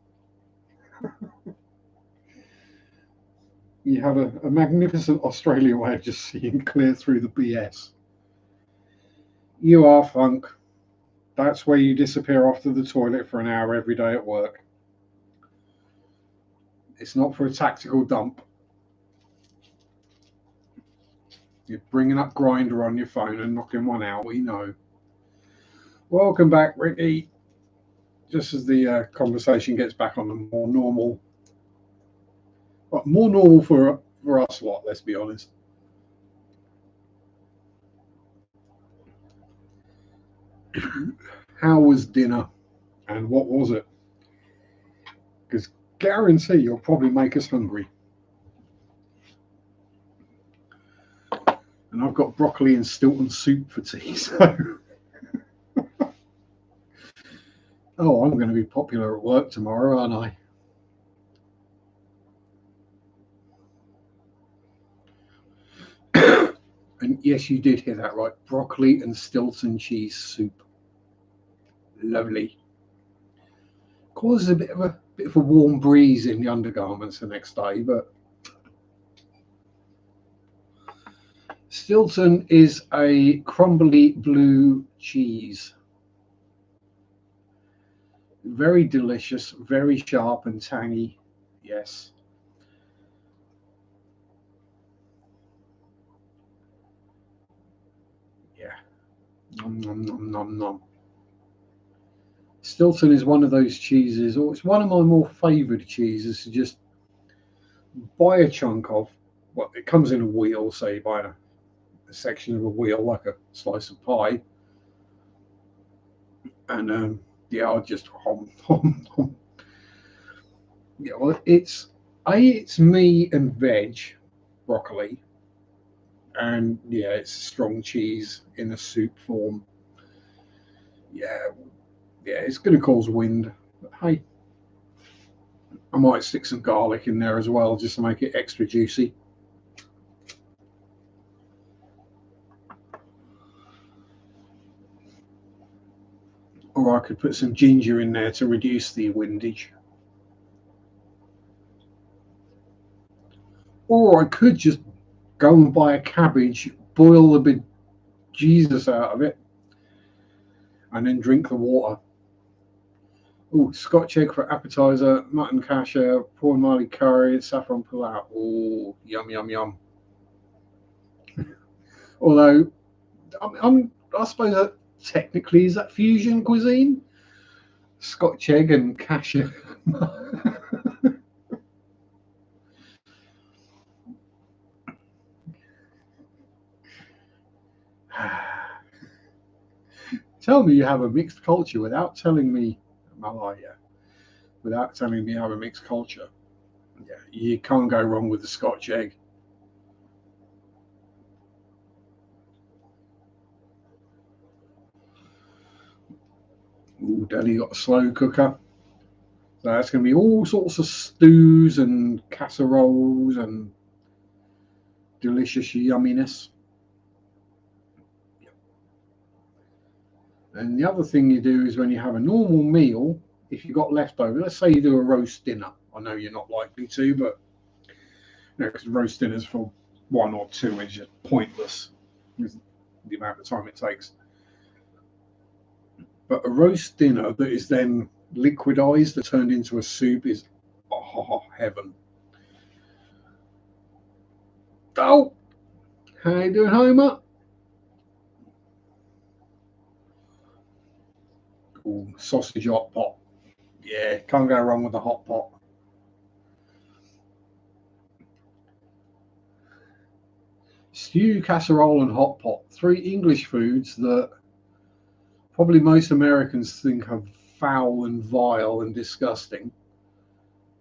You have a magnificent Australian way of just seeing clear through the BS. You are funk. That's where you disappear off to the toilet for an hour every day at work. It's not for a tactical dump. You're bringing up Grinder on your phone and knocking one out. We know. Welcome back, Ricky. Just as the conversation gets back on the more normal, well, more normal for us lot. Let's be honest. How was dinner, and what was it? Because guarantee you'll probably make us hungry. And I've got broccoli and Stilton soup for tea. So, oh, I'm going to be popular at work tomorrow, aren't I? And yes, you did hear that right. Broccoli and Stilton cheese soup. Lovely. Causes a bit of a warm breeze in the undergarments the next day, but Stilton is a crumbly blue cheese. Very delicious, very sharp and tangy. Yes. Yeah. Nom nom nom nom nom. Stilton is one of those cheeses, or it's one of my more favoured cheeses to just buy a chunk of. Well, it comes in a wheel, so you buy a section of a wheel like a slice of pie, and yeah, I'll just hom. Yeah, well, it's meat and veg, broccoli, and yeah, it's strong cheese in a soup form. Yeah, yeah, it's going to cause wind. But hey, I might stick some garlic in there as well, just to make it extra juicy. Or I could put some ginger in there to reduce the windage. Or I could just go and buy a cabbage, boil the big Jesus out of it, and then drink the water. Oh, Scotch egg for appetizer, mutton kasha, prawn mali curry, saffron pilau. Oh, yum yum yum. Although I suppose that technically is that fusion cuisine, Scotch egg and kasha. Tell me you have a mixed culture without telling me Malaya, without telling me you have a mixed culture. Yeah, you can't go wrong with the Scotch egg. Ooh, Danny got a slow cooker. So that's going to be all sorts of stews and casseroles and delicious yumminess. And the other thing you do is when you have a normal meal, if you've got leftover, let's say you do a roast dinner. I know you're not likely to, but because roast dinners for one or two is just pointless with the amount of time it takes. But a roast dinner that is then liquidized and turned into a soup is heaven. Oh, how you doing, Homer? Ooh, sausage hot pot. Yeah, can't go wrong with a hot pot. Stew, casserole, and hot pot. Three English foods that probably most Americans think are foul and vile and disgusting.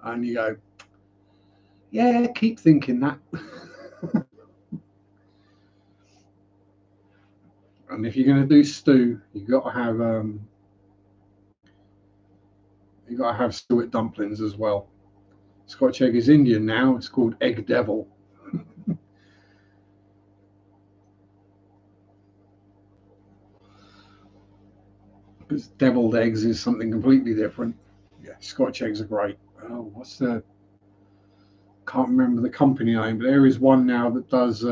And you go, yeah, keep thinking that. And if you're going to do stew, you got to have suet dumplings as well. Scotch egg is Indian now. It's called egg devil. Because deviled eggs is something completely different. Yeah, Scotch eggs are great. Oh, what's the? Can't remember the company name, but there is one now that does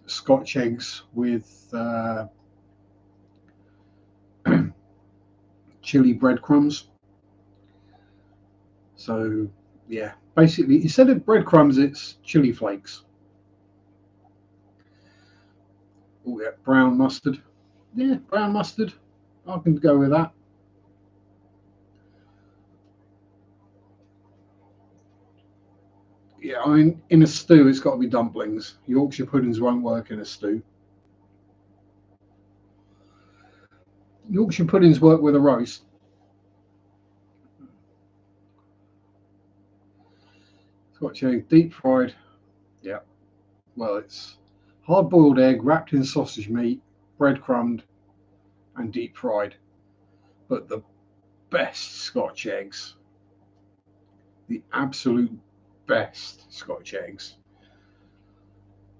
Scotch eggs with chili breadcrumbs. So yeah, basically instead of breadcrumbs, it's chili flakes. Oh yeah, brown mustard. Yeah, brown mustard. I can go with that. Yeah, I mean, in a stew, it's got to be dumplings. Yorkshire puddings won't work in a stew. Yorkshire puddings work with a roast. Scotch egg, deep fried. Yeah, well, it's hard boiled egg wrapped in sausage meat, breadcrumbed, and deep fried. But the best Scotch eggs, the absolute best Scotch eggs,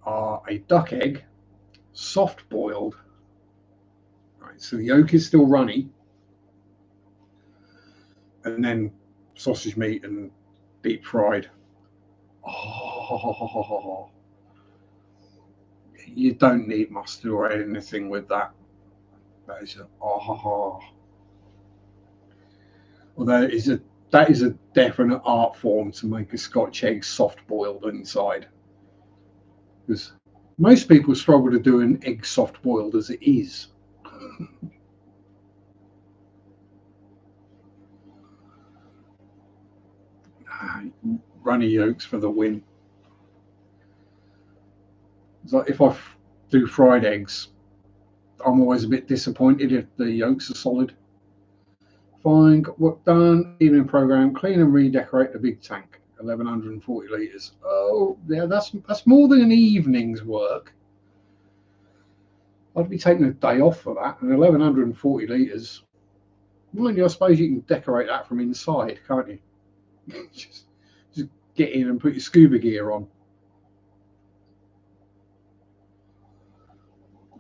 are a duck egg, soft boiled. Right, so the yolk is still runny, and then sausage meat and deep fried. Oh, you don't need mustard or anything with that. That is a oh. Well, that is a definite art form to make a Scotch egg soft boiled inside. Because most people struggle to do an egg soft boiled as it is. runny yolks for the win. It's like if I do fried eggs, I'm always a bit disappointed if the yolks are solid. Fine, got work done. Evening program: clean and redecorate the big tank. 1140 litres. Oh, yeah, that's more than an evening's work. I'd be taking a day off for that. And 1140 litres. Mind you, I suppose you can decorate that from inside, can't you? just get in and put your scuba gear on.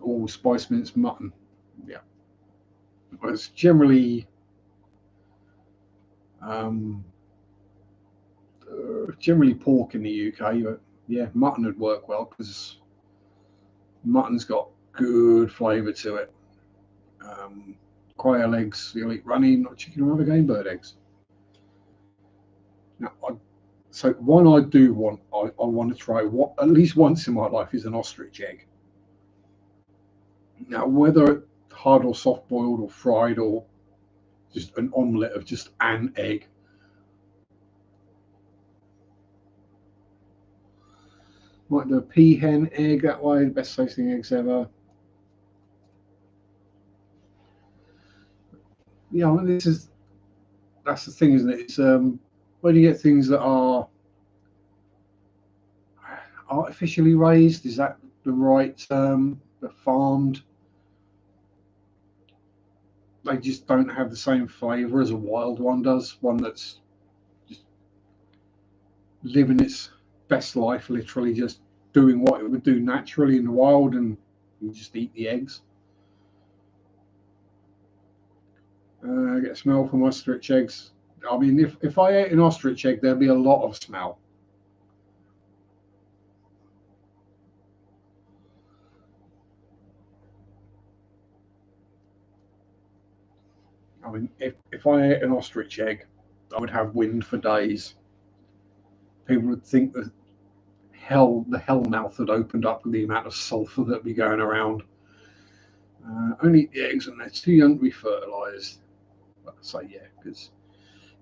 All spice minced mutton. Yeah. Well, it's generally generally pork in the UK, but yeah, mutton would work well because mutton's got good flavour to it. Quail eggs, you'll eat runny, not chicken or other game bird eggs. Now, so one I do want, I want to try at least once in my life is an ostrich egg. Now, whether hard or soft boiled or fried or just an omelette of just an egg. Might do a peahen egg that way, the best tasting eggs ever. Yeah, I mean, that's the thing, isn't it? It's when you get things that are artificially raised, is that the right term? The farmed, they just don't have the same flavour as a wild one does. One that's just living its best life, literally just doing what it would do naturally in the wild, and you just eat the eggs. I get a smell from ostrich eggs. I mean, if I ate an ostrich egg, there'd be a lot of smell. I mean, if I ate an ostrich egg, I would have wind for days. People would think that the hell mouth had opened up with the amount of sulphur that'd be going around. Only eat the eggs and they're too young to be fertilised. But I say yeah, because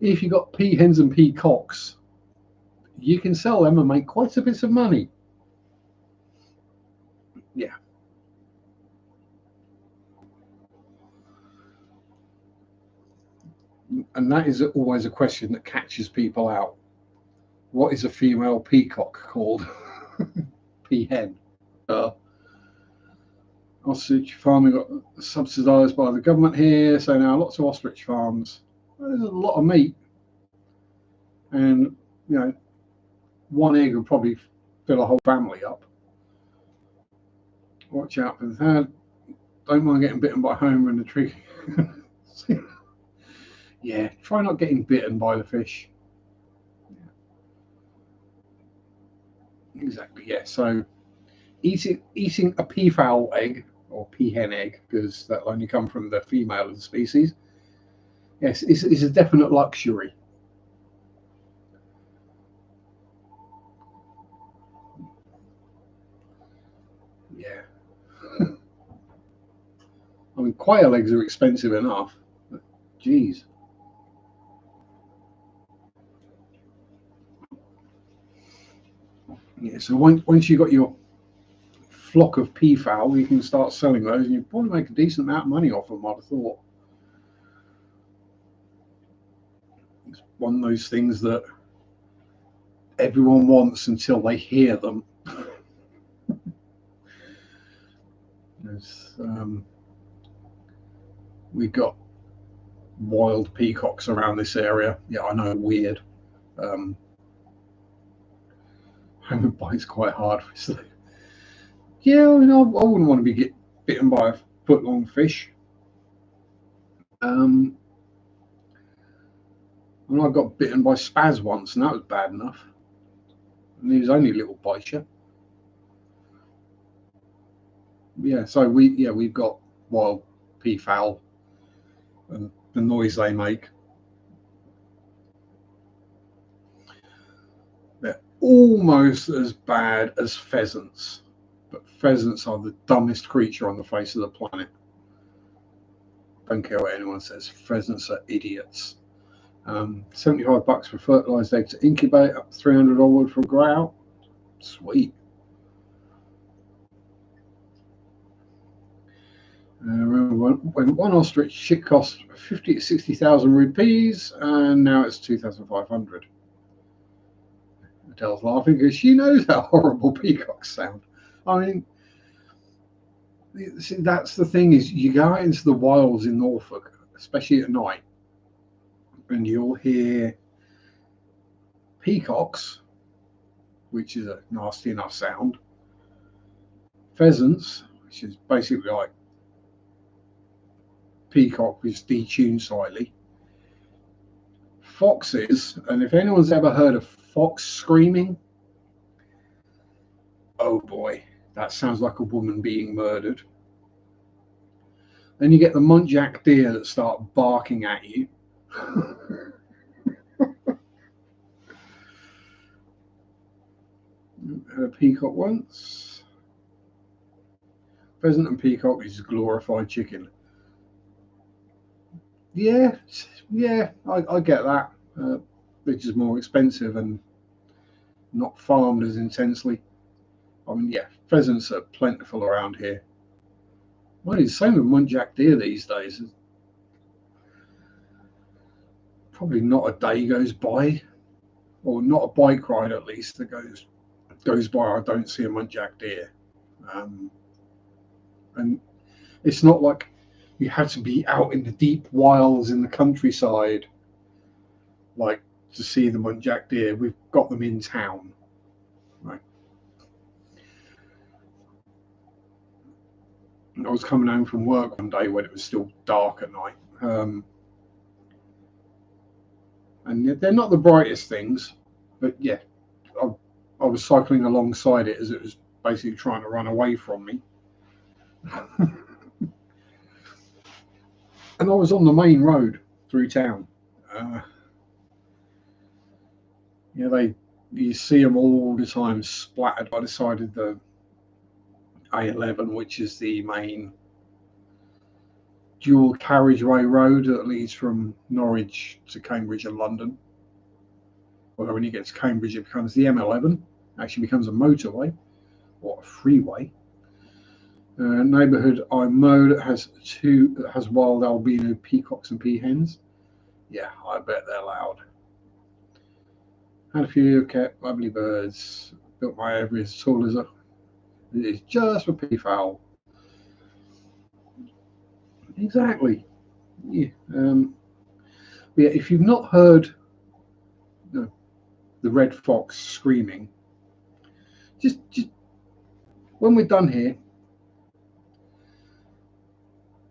if you've got peahens and peacocks, you can sell them and make quite a bit of money. Yeah. And that is always a question that catches people out. What is a female peacock called? Peahen. Ostrich farming got subsidised by the government here, so now lots of ostrich farms. There's a lot of meat, and one egg would probably fill a whole family up. Watch out for that. Don't mind getting bitten by Homer in the tree. Yeah, try not getting bitten by the fish. Yeah. Exactly, yeah. So eating a peafowl egg or peahen egg, because that'll only come from the female of the species, yes, it's a definite luxury. Yeah. I mean, quail eggs are expensive enough. But geez. Yeah, so once you've got your flock of peafowl, you can start selling those, and you probably make a decent amount of money off them, I'd have thought. It's one of those things that everyone wants until they hear them. We've got wild peacocks around this area. Yeah, I know, weird. Home bite's quite hard. So, yeah, I mean, I wouldn't want to get bitten by a foot-long fish. And I got bitten by spaz once, and that was bad enough. And he was only a little biter. Yeah, so we've got wild peafowl, and the noise they make. They're almost as bad as pheasants, but pheasants are the dumbest creature on the face of the planet. Don't care what anyone says. Pheasants are idiots. $75 for fertilized egg to incubate, up to 300 onward for grow out. Sweet. Remember when one ostrich shit cost 50 to 60,000 rupees, and now it's 2,500. Adele's laughing because she knows how horrible peacocks sound. I mean, see, that's the thing, is you go out into the wilds in Norfolk, especially at night, and you'll hear peacocks, which is a nasty enough sound, pheasants, which is basically like peacock is detuned slightly, foxes, and if anyone's ever heard of fox screaming, oh boy, that sounds like a woman being murdered. Then you get the muntjac deer that start barking at you. Had a peacock once. Pheasant and peacock is glorified chicken. Yeah, I get that. They're just more expensive and not farmed as intensely. I mean, yeah, pheasants are plentiful around here. Well, it's the same with muntjac deer these days. Probably not a day goes by, or not a bike ride at least, that goes by I don't see a muntjac deer. And it's not like you have to be out in the deep wilds in the countryside, like, to see the muntjac deer. We've got them in town, right? I was coming home from work one day when it was still dark at night, and they're not the brightest things, but yeah, I was cycling alongside it as it was basically trying to run away from me. And I was on the main road through town. You see them all the time splattered by the side of the A11, which is the main dual carriageway road that leads from Norwich to Cambridge and London. Well, when you get to Cambridge, it becomes the M11, actually becomes a motorway or a freeway. Neighbourhood I mow that has wild albino peacocks and peahens. Yeah, I bet they're loud. Had a few, kept lovely birds. Built my aviary as tall as it is just for peafowl. Exactly. Yeah. Yeah. If you've not heard the red fox screaming, just when we're done here,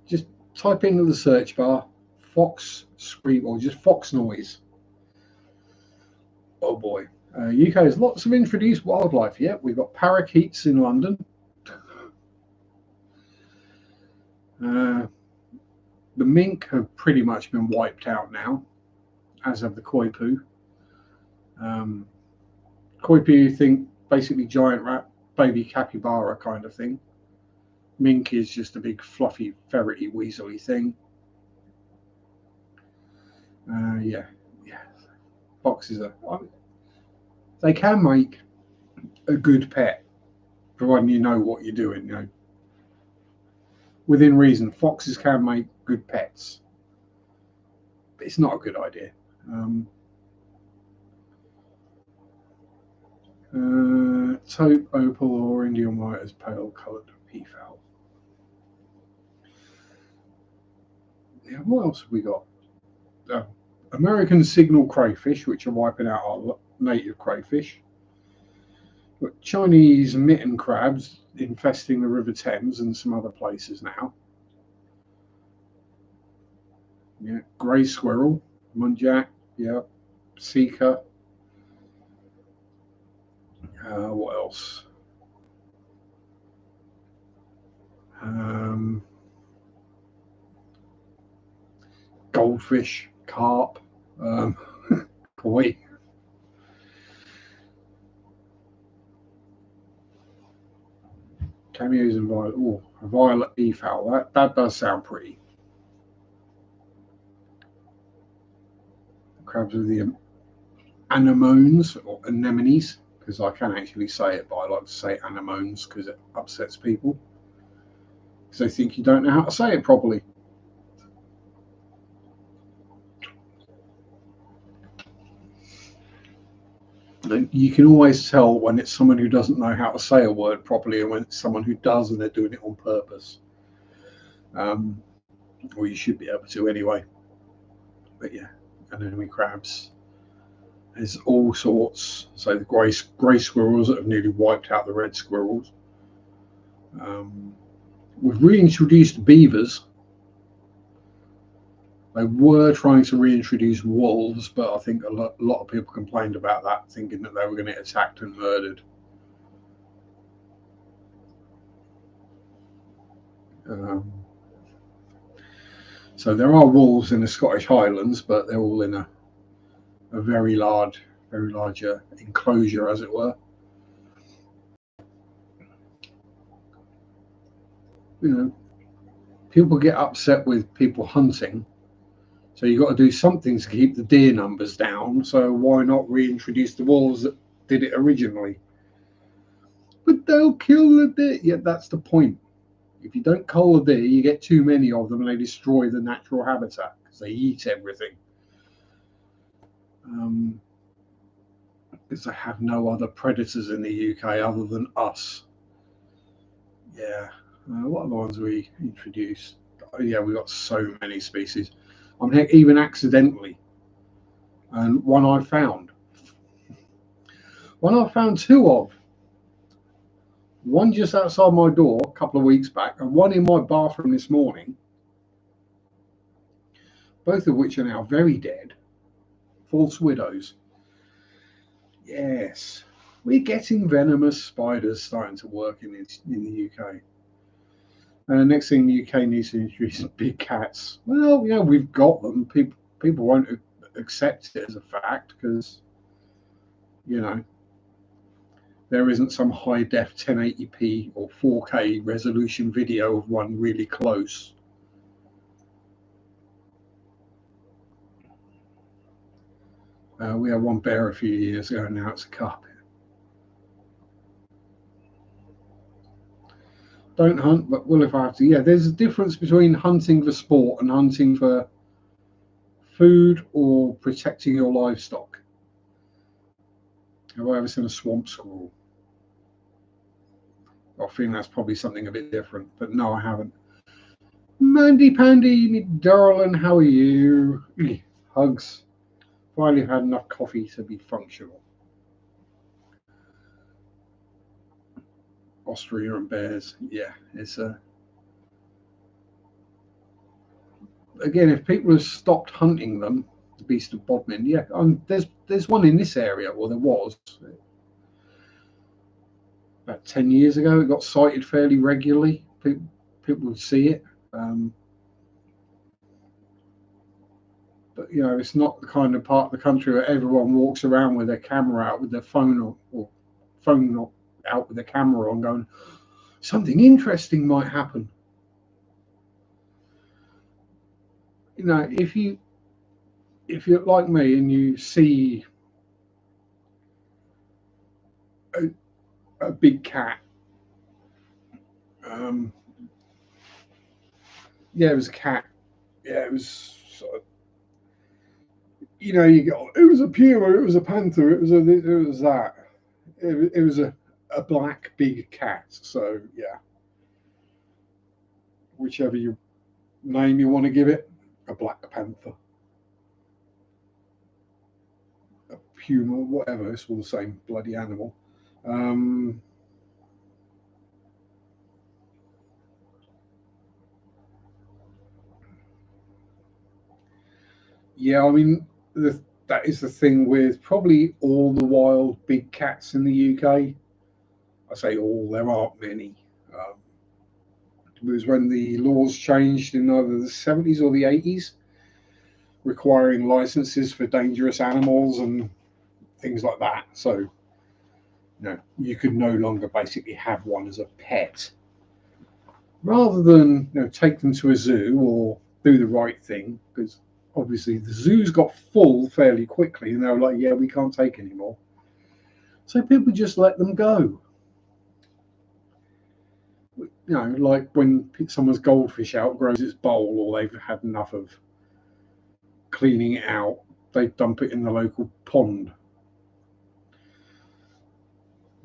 just type into the search bar fox scream or just fox noise. Oh boy. UK has lots of introduced wildlife. Yeah, we've got parakeets in London. The mink have pretty much been wiped out now, as have the koi poo. Koi poo, you think basically giant rat, baby capybara kind of thing. Mink is just a big fluffy, ferrety, weaselly thing. Yeah. Foxes they can make a good pet, providing you know what you're doing. Within reason, foxes can make good pets, but it's not a good idea. Taupe, opal, or Indian white as pale coloured peafowl. Yeah, what else have we got? American signal crayfish, which are wiping out our native crayfish. But Chinese mitten crabs infesting the River Thames and some other places now. Yeah, grey squirrel, muntjac, yeah, sika. What else? Goldfish, carp, koi. Cameos and violet. Oh, a violet peafowl. That does sound pretty. crabs are the anemones or anemones, because I can actually say it, but I like to say anemones because it upsets people, because they think you don't know how to say it properly. And you can always tell when it's someone who doesn't know how to say a word properly and when it's someone who does and they're doing it on purpose. Or you should be able to anyway. But yeah, anemone crabs. There's all sorts. So the grey squirrels that have nearly wiped out the red squirrels. We've reintroduced beavers. They were trying to reintroduce wolves, but I think a lot of people complained about that, thinking that they were going to get attacked and murdered. So there are wolves in the Scottish Highlands, but they're all in a very large enclosure, as it were. You know, people get upset with people hunting, so you've got to do something to keep the deer numbers down. So why not reintroduce the wolves that did it originally? But they'll kill the deer. Yeah, that's the point. If you don't cull the deer, you get too many of them and they destroy the natural habitat because they eat everything. Because they have no other predators in the UK other than us. Yeah. What are the ones we introduced? Oh, yeah, we got so many species. Heck, even accidentally. And one I found two of. One just outside my door a couple of weeks back, and one in my bathroom this morning. Both of which are now very dead. False widows. Yes. We're getting venomous spiders starting to work in the UK. And the next thing the UK needs to introduce is big cats. Well, yeah, we've got them. People won't accept it as a fact because, you know, there isn't some high def 1080p or 4K resolution video of one really close. We had one bear a few years ago, and now it's a cub. Don't hunt, but will if I have to. Yeah, there's a difference between hunting for sport and hunting for food or protecting your livestock. Have I ever seen a swamp squirrel? I think that's probably something a bit different, but no, I haven't. Mandy Pandy, me darling, how are you? Hugs. Finally had enough coffee to be functional. Austria and bears, yeah, it's a. Again, if people have stopped hunting them, the beast of Bodmin, yeah, there's one in this area, or there was about 10 years ago. It got sighted fairly regularly. People would see it. But you know, it's not the kind of part of the country where everyone walks around with their camera out with their phone or phone out with their camera on, going, something interesting might happen. You know, if you're like me and you see a big cat, yeah, it was a cat. Yeah, it was sort of, you know, you go, it was a puma, it was a panther, it was that. It was a black big cat. So yeah, whichever name you want to give it, a black panther, a puma, whatever. It's all the same bloody animal. Yeah, I mean, that is the thing with probably all the wild big cats in the UK. I say all, there aren't many. It was when the laws changed in either the 70s or the 80s, requiring licenses for dangerous animals and things like that. So, you know, you could no longer basically have one as a pet. Rather than, you know, take them to a zoo or do the right thing, because obviously the zoos got full fairly quickly, and they were like, "Yeah, we can't take any more." So people just let them go. Like when someone's goldfish outgrows its bowl, or they've had enough of cleaning it out, they dump it in the local pond.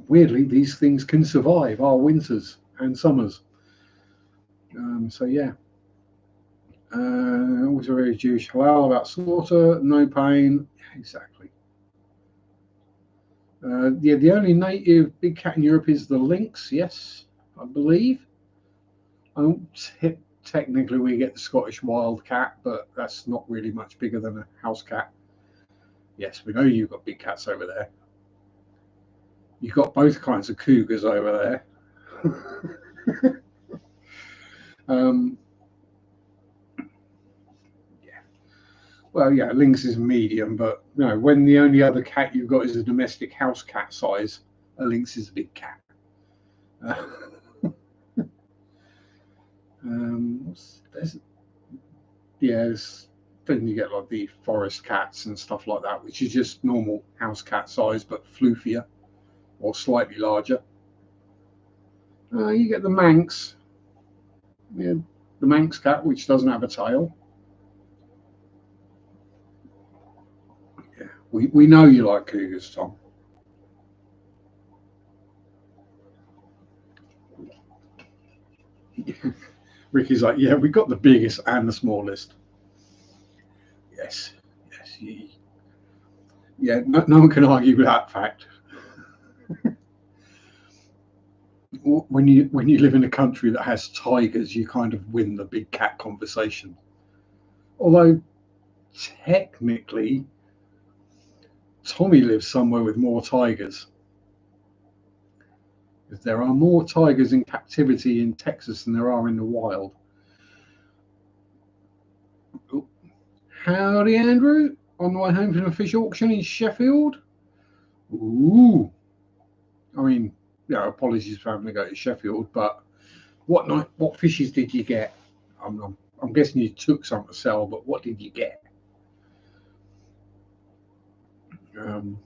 Weirdly, these things can survive our winters and summers. So yeah. Also very Jewish halal about slaughter, no pain. Exactly. Yeah, the only native big cat in Europe is the lynx. Yes, I believe. I don't technically we get the Scottish wild cat, but that's not really much bigger than a house cat. Yes, we know you've got big cats over there. You've got both kinds of cougars over there. Yeah. Well, yeah, lynx is medium, but when the only other cat you've got is a domestic house cat size, a lynx is a big cat. Uh, there's, then you get like the forest cats and stuff like that, which is just normal house cat size but floofier or slightly larger. You get the Manx, yeah, the Manx cat, which doesn't have a tail. Yeah, we know you like cougars, Tom. Ricky's like, yeah, we got the biggest and the smallest. Yes, yes, yeah. No one can argue with that fact. When you live in a country that has tigers, you kind of win the big cat conversation. Although technically, Tommy lives somewhere with more tigers. There are more tigers in captivity in Texas than there are in the wild. Oh, howdy, Andrew. On the way home from a fish auction in Sheffield. Ooh. I mean, apologies for having to go to Sheffield, but what fishes did you get? I'm guessing you took some to sell, but what did you get? Um,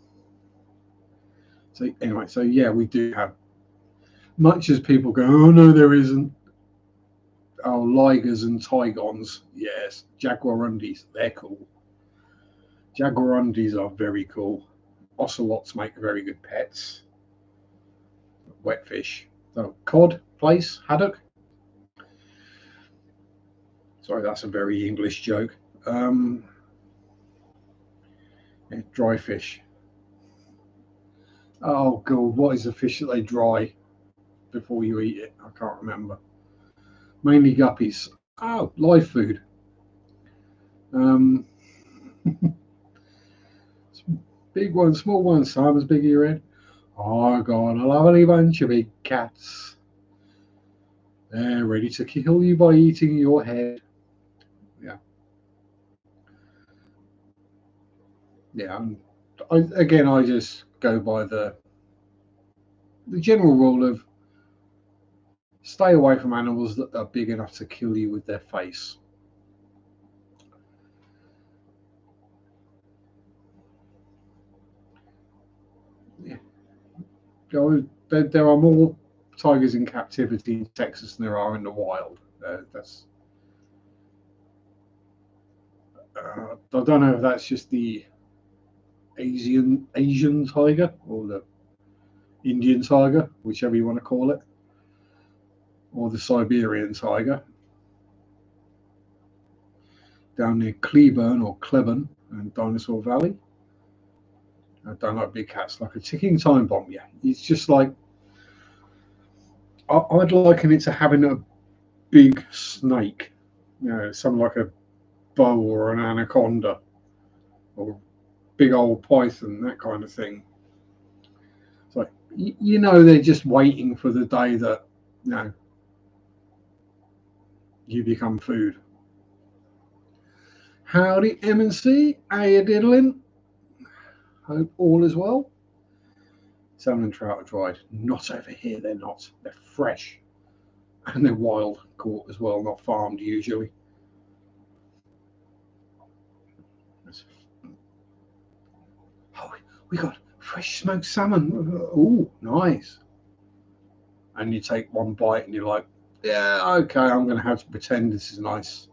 so anyway, so yeah, we do have, much as people go, oh no, there isn't. Oh, ligers and tigons, yes. Jaguarundis, they're cool. Jaguarundis are very cool. Ocelots make very good pets. Wet fish. So cod, plaice, haddock. Sorry, that's a very English joke. Yeah, dry fish. Oh god, what is the fish that they dry before you eat it? I can't remember. Mainly guppies. Oh, live food. Um, big one, small one, some as big as your head. Oh god, a lovely bunch of big cats. They're ready to kill you by eating your head. Yeah, yeah. I just go by the general rule of stay away from animals that are big enough to kill you with their face. Yeah, there are more tigers in captivity in Texas than there are in the wild. I don't know if that's just the Asian tiger or the Indian tiger, whichever you want to call it, or the Siberian tiger. Down near Cleburne or Cleburne and Dinosaur Valley. I don't like big cats, like a ticking time bomb. Yeah, it's just like I'd liken it to having a big snake, something like a boa or an anaconda or big old python, that kind of thing. It's like they're just waiting for the day that you become food. Howdy, M&C. How you diddling? Hope all is well. Salmon and trout are dried. Not over here, they're not. They're fresh. And they're wild caught as well, not farmed usually. We got fresh smoked salmon. Oh, nice. And you take one bite and you're like, yeah, okay, I'm going to have to pretend this is nice.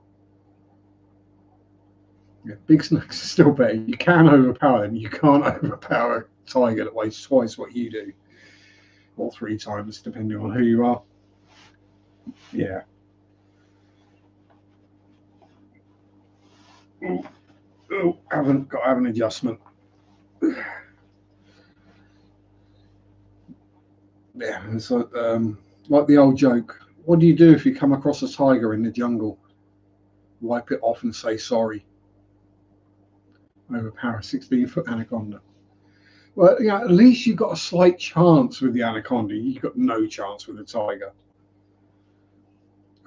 Yeah, big snakes are still better. You can overpower them. You can't overpower a tiger that weighs twice what you do, or 3 times, depending on who you are. Yeah. Oh, haven't got to have an adjustment. Yeah, it's like the old joke. What do you do if you come across a tiger in the jungle? Wipe it off and say sorry. Overpower a 16-foot anaconda. Well, yeah, at least you've got a slight chance with the anaconda. You've got no chance with the tiger.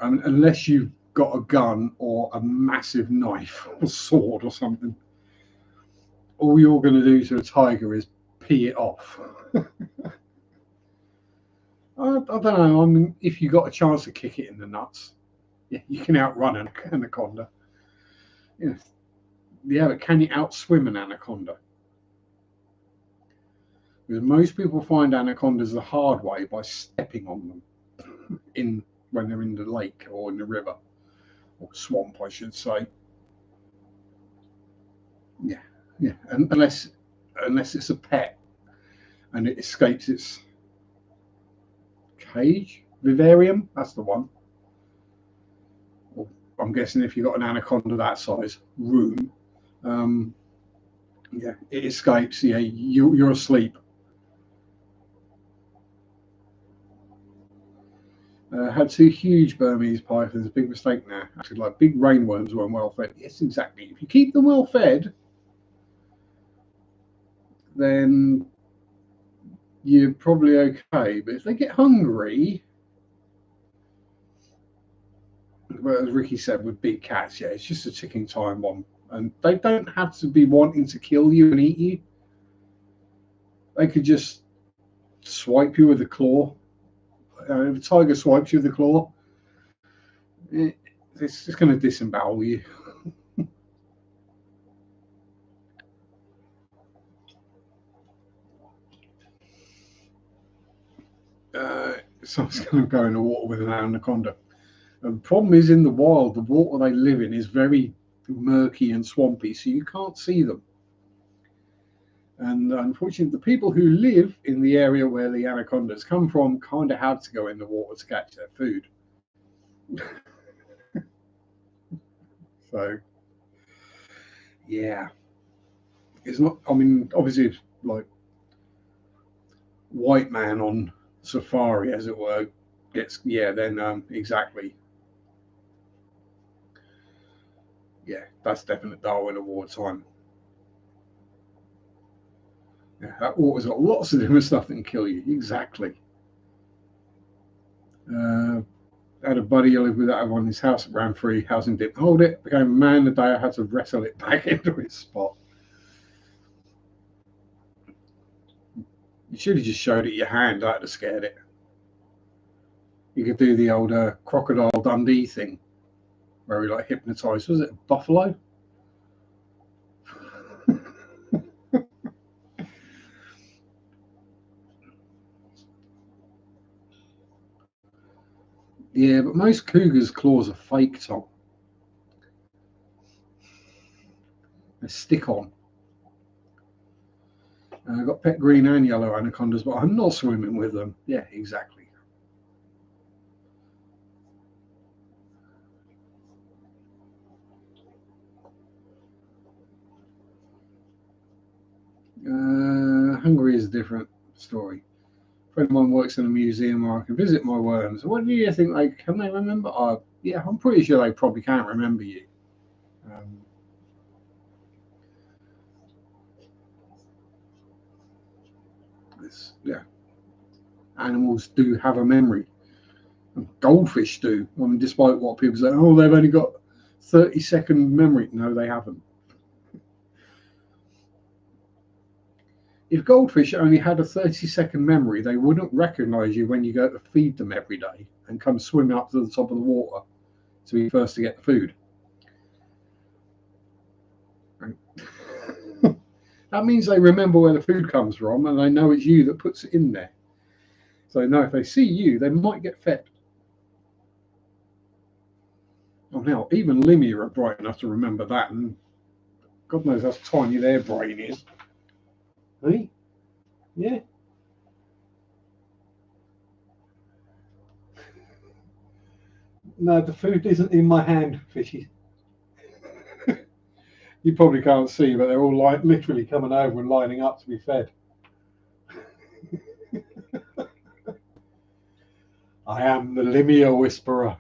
Unless you've got a gun or a massive knife or sword or something. All you're going to do to a tiger is pee it off. I don't know. I mean, if you got a chance to kick it in the nuts, yeah, you can outrun an anaconda. Yeah, but can you outswim an anaconda? Because most people find anacondas the hard way by stepping on them when they're in the lake or in the river or swamp, I should say. Yeah, yeah. Unless it's a pet and it escapes its cage, vivarium. That's the one. Well, I'm guessing if you've got an anaconda that size, room, yeah, it escapes. Yeah, you're asleep. Had 2 huge Burmese pythons. Big mistake now. Actually, like big rainworms weren't well fed. Yes, exactly. If you keep them well fed, then you're probably okay. But if they get hungry, well, as Ricky said with big cats, yeah, it's just a ticking time bomb. And they don't have to be wanting to kill you and eat you. They could just swipe you with a claw. If a tiger swipes you with a claw, it's just going to disembowel you. Someone's going to go in the water with an anaconda. And the problem is in the wild, the water they live in is very murky and swampy, so you can't see them. And unfortunately, the people who live in the area where the anacondas come from kind of have to go in the water to catch their food. So, yeah, it's not. I mean, obviously, it's like white man on safari, as it were, gets then exactly. Yeah, that's definite Darwin Award time. Yeah, that water's got lots of different stuff that can kill you. Exactly. I had a buddy who lived with that one in his house, ran free, housing didn't hold it, became a man the day I had to wrestle it back into its spot. You should have just showed it your hand, I'd have scared it. You could do the old Crocodile Dundee thing where he like hypnotized, was it a buffalo? Yeah, but most cougars' claws are fake, Tom. They stick on. I've got pet green and yellow anacondas, but I'm not swimming with them. Yeah, exactly. Hungary is a different story. A friend of mine works in a museum where I can visit my worms. What do you think? Like, can they remember? Yeah, I'm pretty sure they probably can't remember you. Um, yeah, animals do have a memory. Goldfish do. I mean, despite what people say, oh, they've only got 30-second memory. No, they haven't. If goldfish only had a 30-second memory, they wouldn't recognize you when you go to feed them every day and come swimming up to the top of the water to be first to get the food. Right? That means they remember where the food comes from and they know it's you that puts it in there. So they know if they see you, they might get fed. Oh, now, even Limia are bright enough to remember that, and God knows how tiny their brain is. Hey? Yeah. No, the food isn't in my hand, Fishy. You probably can't see, but they're all literally coming over and lining up to be fed. I am the Limia Whisperer.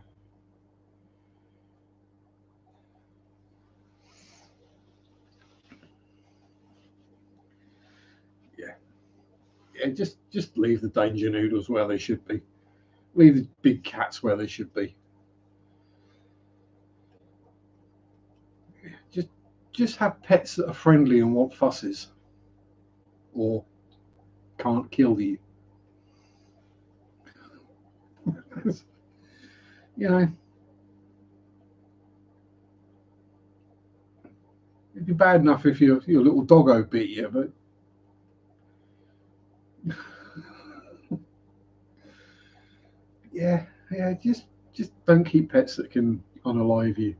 Yeah. Yeah, just leave the danger noodles where they should be. Leave the big cats where they should be. Just have pets that are friendly and want fusses, or can't kill you. You know, it'd be bad enough if your little doggo bit you, but yeah, just don't keep pets that can unalive you.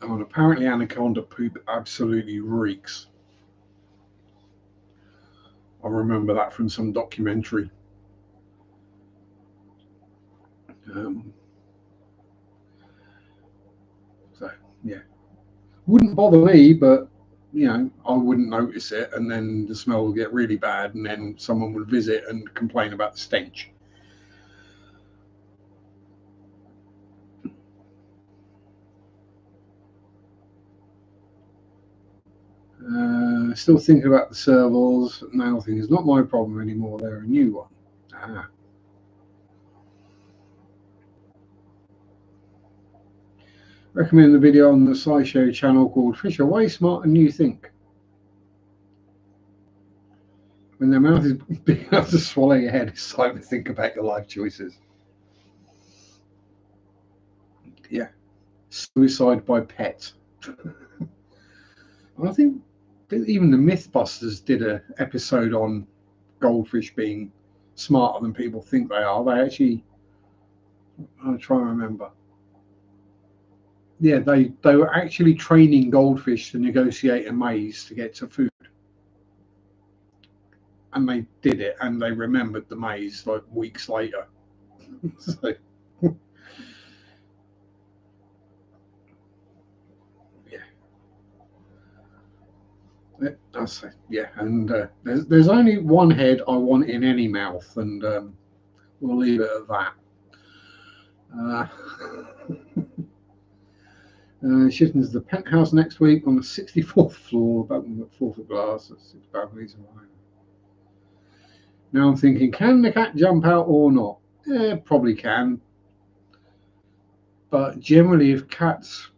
Oh, and apparently anaconda poop absolutely reeks. I remember that from some documentary. Um, so yeah, wouldn't bother me, but I wouldn't notice it, and then the smell would get really bad, and then someone would visit and complain about the stench. Still thinking about the servals. Nail thing is not my problem anymore. They're a new one. Ah. Recommend the video on the SciShow channel called Fish Are Way Smarter Than You Think. When their mouth is big enough to swallow your head, it's time to think about your life choices. Yeah. Suicide by pet. I think even the Mythbusters did an episode on goldfish being smarter than people think they are. They actually, I'm trying to remember. Yeah, they were actually training goldfish to negotiate a maze to get to food. And they did it, and they remembered the maze like weeks later. So, yeah, and there's only one head I want in any mouth, and we'll leave it at that. Uh, shifting to the penthouse next week on the 64th floor, about the fourth of glass, 6 balconies. Now I'm thinking, can the cat jump out or not? Yeah, probably can. But generally, if cats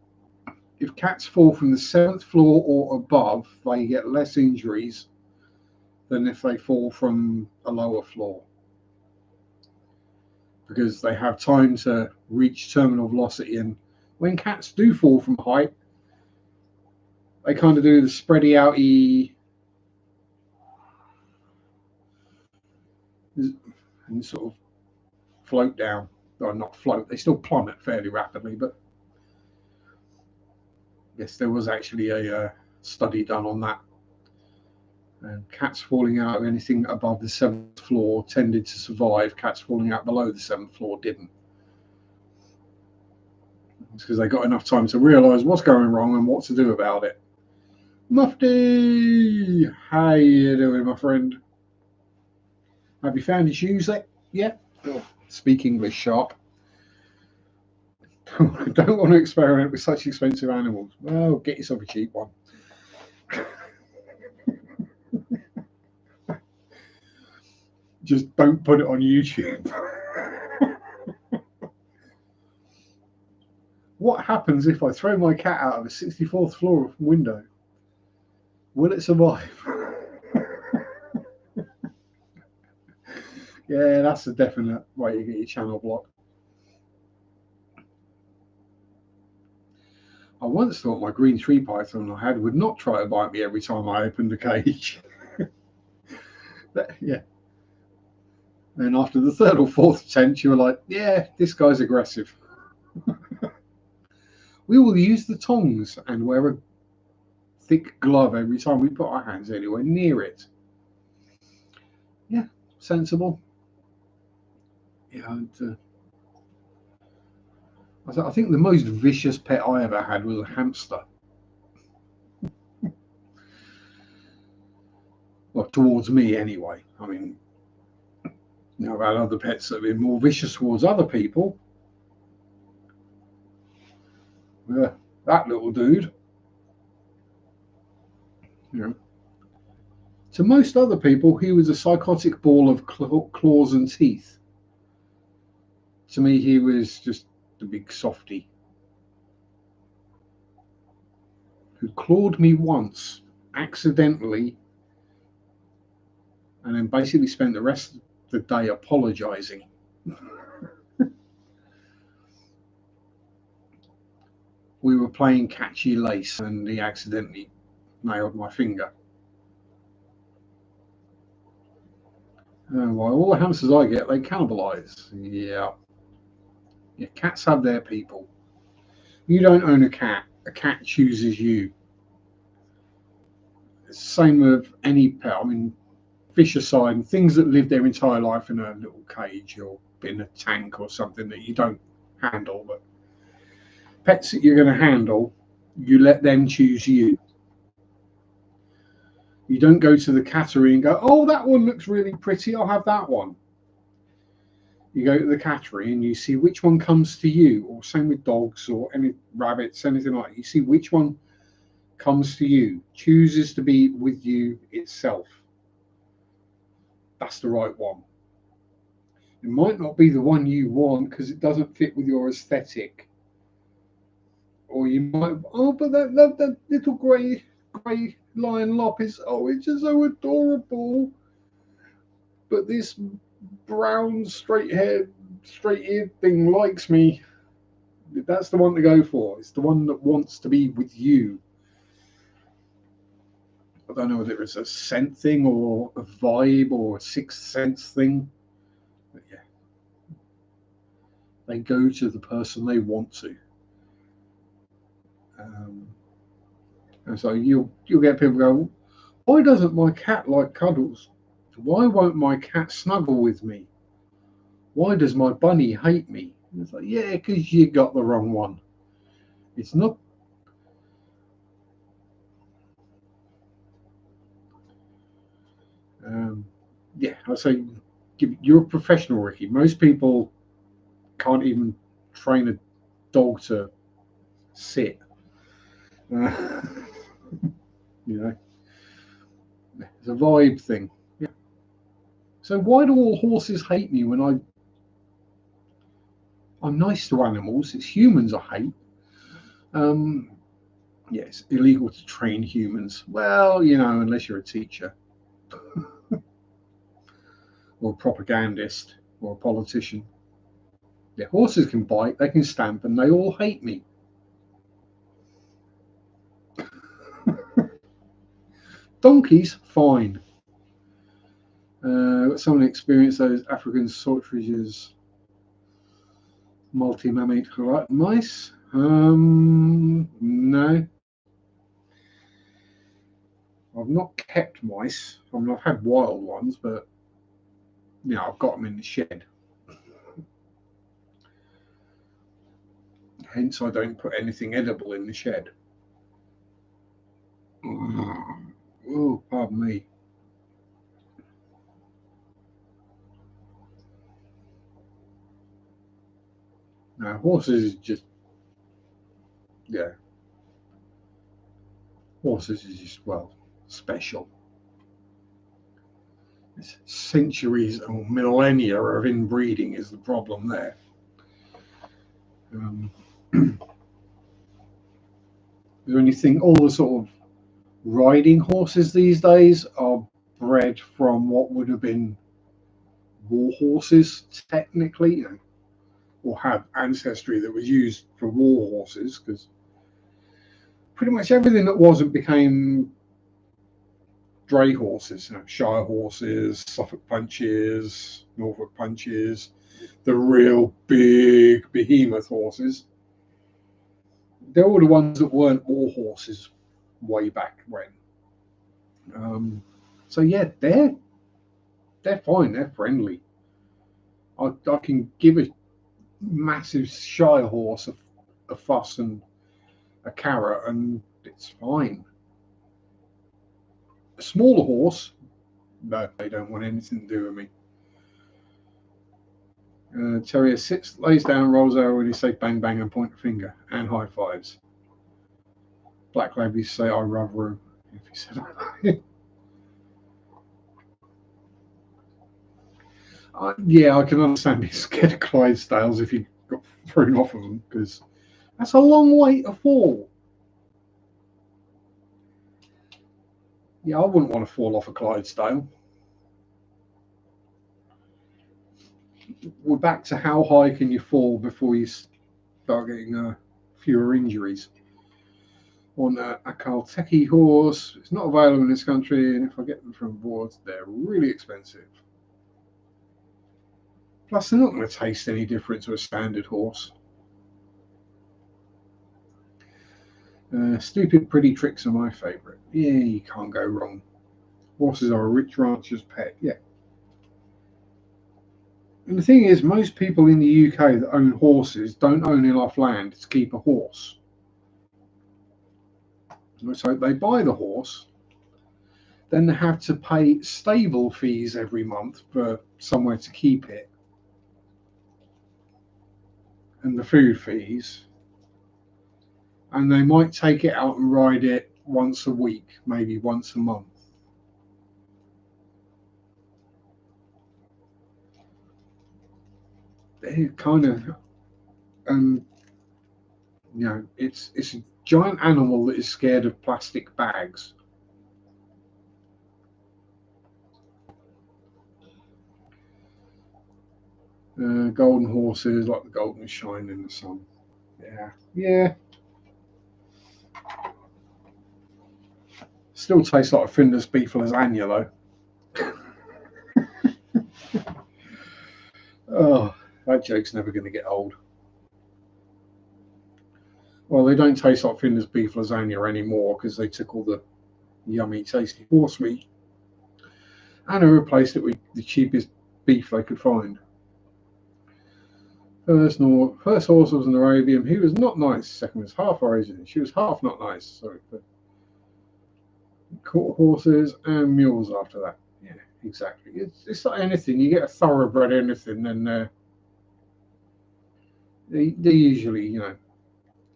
fall from the 7th floor or above, they get less injuries than if they fall from a lower floor, because they have time to reach terminal velocity. And when cats do fall from height, they kind of do the spready outy and sort of float down. Or not float, they still plummet fairly rapidly. But yes, there was actually a study done on that. And cats falling out of anything above the 7th floor tended to survive. Cats falling out below the 7th floor didn't. It's because they got enough time to realise what's going wrong and what to do about it. Mufti, how you doing, my friend? Have you found your shoes yet? Oh, speak English, Sharpe. Don't want to experiment with such expensive animals. Well, get yourself a cheap one. Just don't put it on YouTube. What happens if I throw my cat out of a 64th floor window? Will it survive? Yeah, that's a definite way to get your channel blocked. I once thought my green tree python I had would not try to bite me every time I opened the cage. But, yeah. Then after the third or fourth attempt, you were like, yeah, this guy's aggressive. We will use the tongs and wear a thick glove every time we put our hands anywhere near it. Yeah, sensible. Yeah, and, I think the most vicious pet I ever had was a hamster. Well, towards me anyway. I mean, I've had other pets that have been more vicious towards other people. That little dude, you know, to most other people, he was a psychotic ball of claws and teeth. To me, he was just a big softy who clawed me once accidentally and then basically spent the rest of the day apologizing. We were playing catchy lace and he accidentally nailed my finger. Well, all the hamsters I get, they cannibalize. Yeah. Yeah, cats have their people. You don't own a cat. A cat chooses you. It's the same with any pet. I mean, fish aside, things that live their entire life in a little cage or in a tank or something that you don't handle, but pets that you're going to handle, you let them choose you. You don't go to the cattery and go, oh, that one looks really pretty, I'll have that one. You go to the cattery and you see which one comes to you, or same with dogs or any rabbits, anything like that. You see which one comes to you, chooses to be with you itself. That's the right one. It might not be the one you want because it doesn't fit with your aesthetic. Or you might, oh, but that little grey lion lop is, oh, it's just so adorable. But this brown straight-eared thing likes me. That's the one to go for. It's the one that wants to be with you. I don't know whether it's a scent thing or a vibe or a sixth sense thing. But yeah, they go to the person they want to. And so you'll get people go, why doesn't my cat like cuddles? Why won't my cat snuggle with me? Why does my bunny hate me? And it's like, yeah, because you got the wrong one. It's not. Yeah, I say you're a professional, Ricky. Most people can't even train a dog to sit. Uh, you know, it's a vibe thing. Yeah. So why do all horses hate me when I'm nice to animals? It's humans I hate. Um, yeah, it's illegal to train humans. Well, unless you're a teacher or a propagandist or a politician. Yeah, horses can bite, they can stamp, and they all hate me. Donkeys, fine. Someone experienced those African sausages, multi-mammate mice. No, I've not kept mice. I mean, I've had wild ones, but I've got them in the shed. Hence, I don't put anything edible in the shed. Oh, pardon me. No, horses is just, yeah. Horses is just, well, special. It's centuries or millennia of inbreeding is the problem there. Is there anything, all the sort of riding horses these days are bred from what would have been war horses, technically, or have ancestry that was used for war horses, because pretty much everything that wasn't became dray horses, Shire horses, Suffolk punches, Norfolk punches, the real big behemoth horses. They're all the ones that weren't all horses way back when. So yeah, they're fine. They're friendly. I can give a massive Shire horse a fuss and a carrot, and it's fine. A smaller horse, no, they don't want anything to do with me. Terrier sits, lays down, rolls over when you say bang bang and point a finger and high fives. Black ladies say I rather him if you said yeah, I can understand being scared of Clydesdales if you got thrown off of them, because that's a long way to fall. Yeah, I wouldn't want to fall off a Clydesdale. We're back to how high can you fall before you start getting fewer injuries. On a Calteki horse, it's not available in this country, and if I get them from abroad, they're really expensive. Plus, they're not going to taste any different to a standard horse. Stupid, pretty tricks are my favourite. Yeah, you can't go wrong. Horses are a rich rancher's pet. Yeah. And the thing is, most people in the UK that own horses don't own enough land to keep a horse. So they buy the horse, then they have to pay stable fees every month for somewhere to keep it, and the food fees. And they might take it out and ride it once a week, maybe once a month. They're kind of, it's a giant animal that is scared of plastic bags. Golden horses, like the golden shine in the sun. Yeah, yeah. Still tastes like a Finder's beef lasagna, though. Oh, that joke's never going to get old. Well, they don't taste like Finder's beef lasagna anymore because they took all the yummy, tasty horse meat and they replaced it with the cheapest beef they could find. First horse was an Arabian. He was not nice. Second was half Arabian. She was half not nice. So caught horses and mules after that. Yeah, exactly. It's like anything. You get a thoroughbred anything, then they're usually,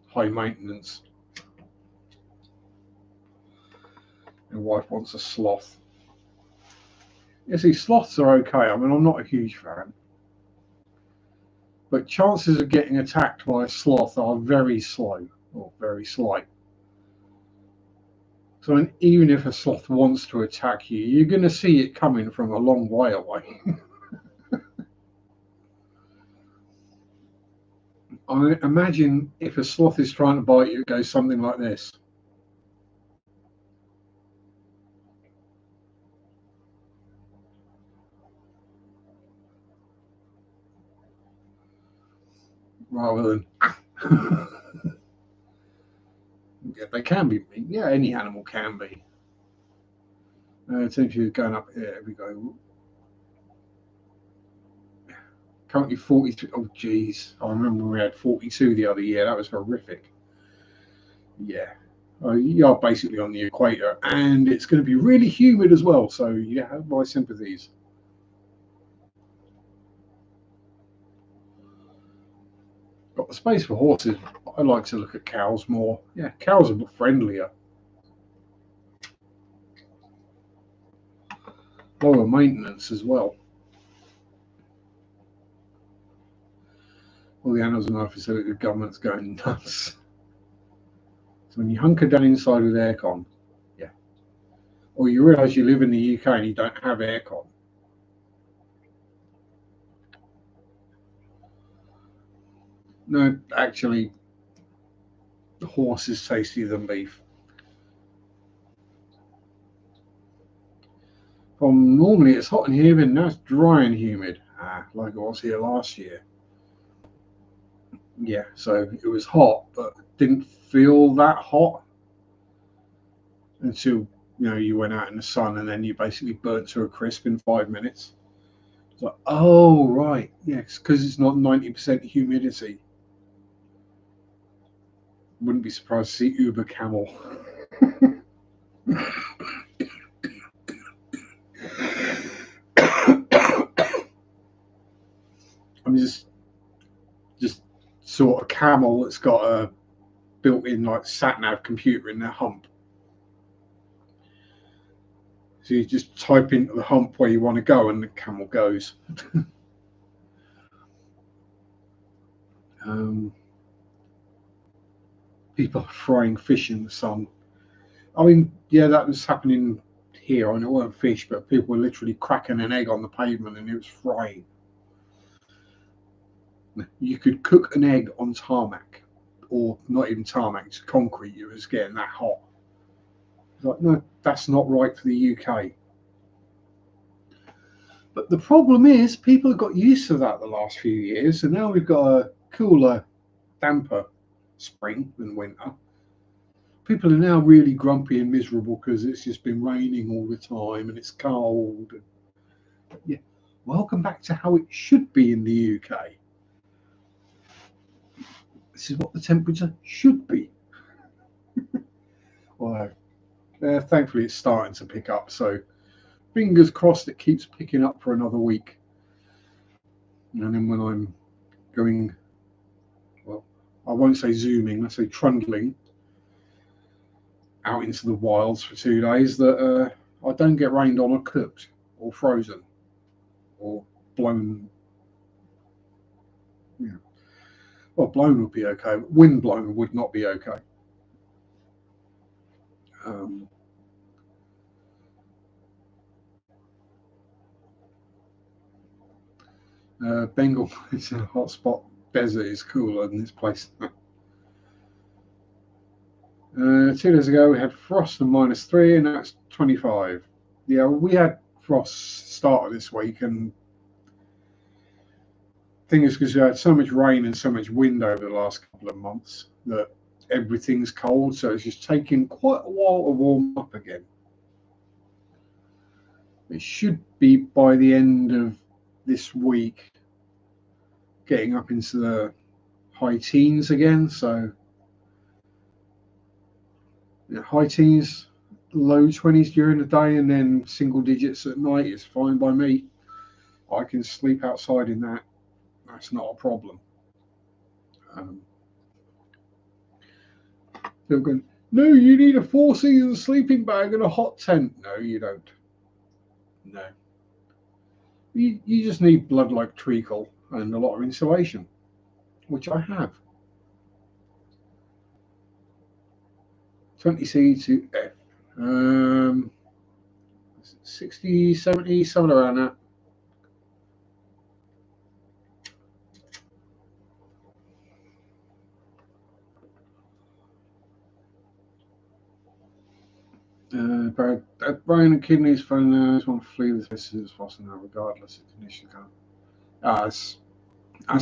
high maintenance. My wife wants a sloth. You see, sloths are okay. I mean, I'm not a huge fan, but chances of getting attacked by a sloth are very slow or very slight. So even if a sloth wants to attack you, you're going to see it coming from a long way away. I imagine if a sloth is trying to bite you, it goes something like this. Rather than yeah, they can be. Yeah, any animal can be. Essentially, going up here, we go. Currently 42. Oh, geez. I remember we had 42 the other year. That was horrific. Yeah. You are basically on the equator, and it's going to be really humid as well. So you have my sympathies. Got the space for horses. I like to look at cows more. Yeah, cows are friendlier. Lower maintenance as well. All the animals in our facility, the government's going nuts. So when you hunker down inside with aircon, yeah. Or you realise you live in the UK and you don't have aircon. No, actually, The horse is tastier than beef. Normally it's hot and humid, now it's dry and humid. Like it was here last year. Yeah, so it was hot, but didn't feel that hot until you went out in the sun, and then you basically burnt to a crisp in 5 minutes. It's like, oh right, yes, because it's not 90% humidity. Wouldn't be surprised to see Uber Camel. I mean, just sort of camel that's got a built-in like sat nav computer in their hump. So you just type into the hump where you want to go, and the camel goes. um, People are frying fish in the sun. I mean, yeah, that was happening here. I mean, it weren't fish, but people were literally cracking an egg on the pavement, and it was frying. You could cook an egg on tarmac, or not even tarmac, it's concrete. It was getting that hot. It's like, no, that's not right for the UK. But the problem is, people have got used to that the last few years, and now we've got a cooler, damper spring and winter. People are now really grumpy and miserable because it's just been raining all the time and it's cold. Yeah, welcome back to how it should be in the UK. This is what the temperature should be. Well, thankfully it's starting to pick up, so fingers crossed it keeps picking up for another week. And then when I'm going, well, I won't say zooming, let's say trundling out into the wilds for 2 days, that I don't get rained on or cooked or frozen or blown. Yeah. Well, blown would be okay. But wind blown would not be okay. Um, Bengal is a hotspot. Desert is cooler than this place. 2 days ago we had frost and -3, and that's 25. Yeah, we had frost start of this week, and thing is because we had so much rain and so much wind over the last couple of months that everything's cold, so it's just taking quite a while to warm up again. It should be by the end of this week getting up into the high teens again. So high teens, low 20s during the day, and then single digits at night is fine by me. I can sleep outside in that. That's not a problem. Um, they're going, no, you need a four-season sleeping bag and a hot tent. No, you don't. No. You just need blood like treacle and a lot of insulation, which I have. 20C to F. 60, 70, somewhere around that. Brain and kidneys phone just want to flee the as as possible now, regardless of condition. That's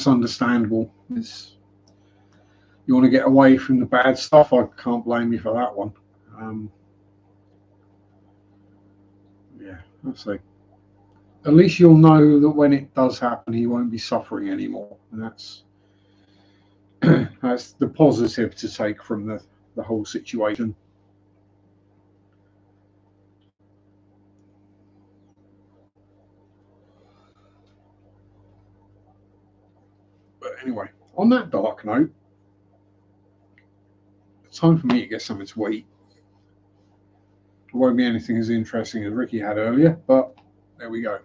understandable. You want to get away from the bad stuff. I can't blame you for that one. Yeah, I'll say. At least you'll know that when it does happen, you won't be suffering anymore, and that's that's the positive to take from the whole situation. But anyway, on that dark note, it's time for me to get something to eat. It won't be anything as interesting as Ricky had earlier, but there we go.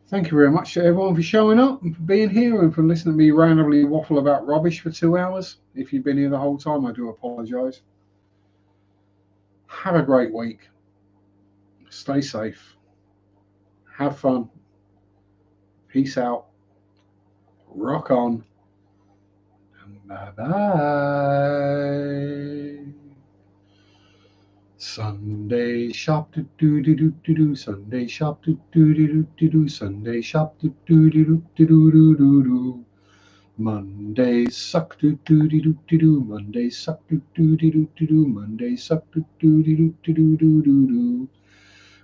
Thank you very much to everyone for showing up and for being here and for listening to me randomly waffle about rubbish for 2 hours. If you've been here the whole time, I do apologise. Have a great week. Stay safe. Have fun. Peace out. Rock on. Bye bye. Sunday shop do do do do do do. Sunday shop do do do do do do. Sunday shop do do do do do do do do. Monday suck do do do do do do. Monday suck do do do do do do. Monday suck do do do do do do do do.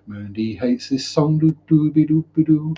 Mandy hates this song do do be do be do.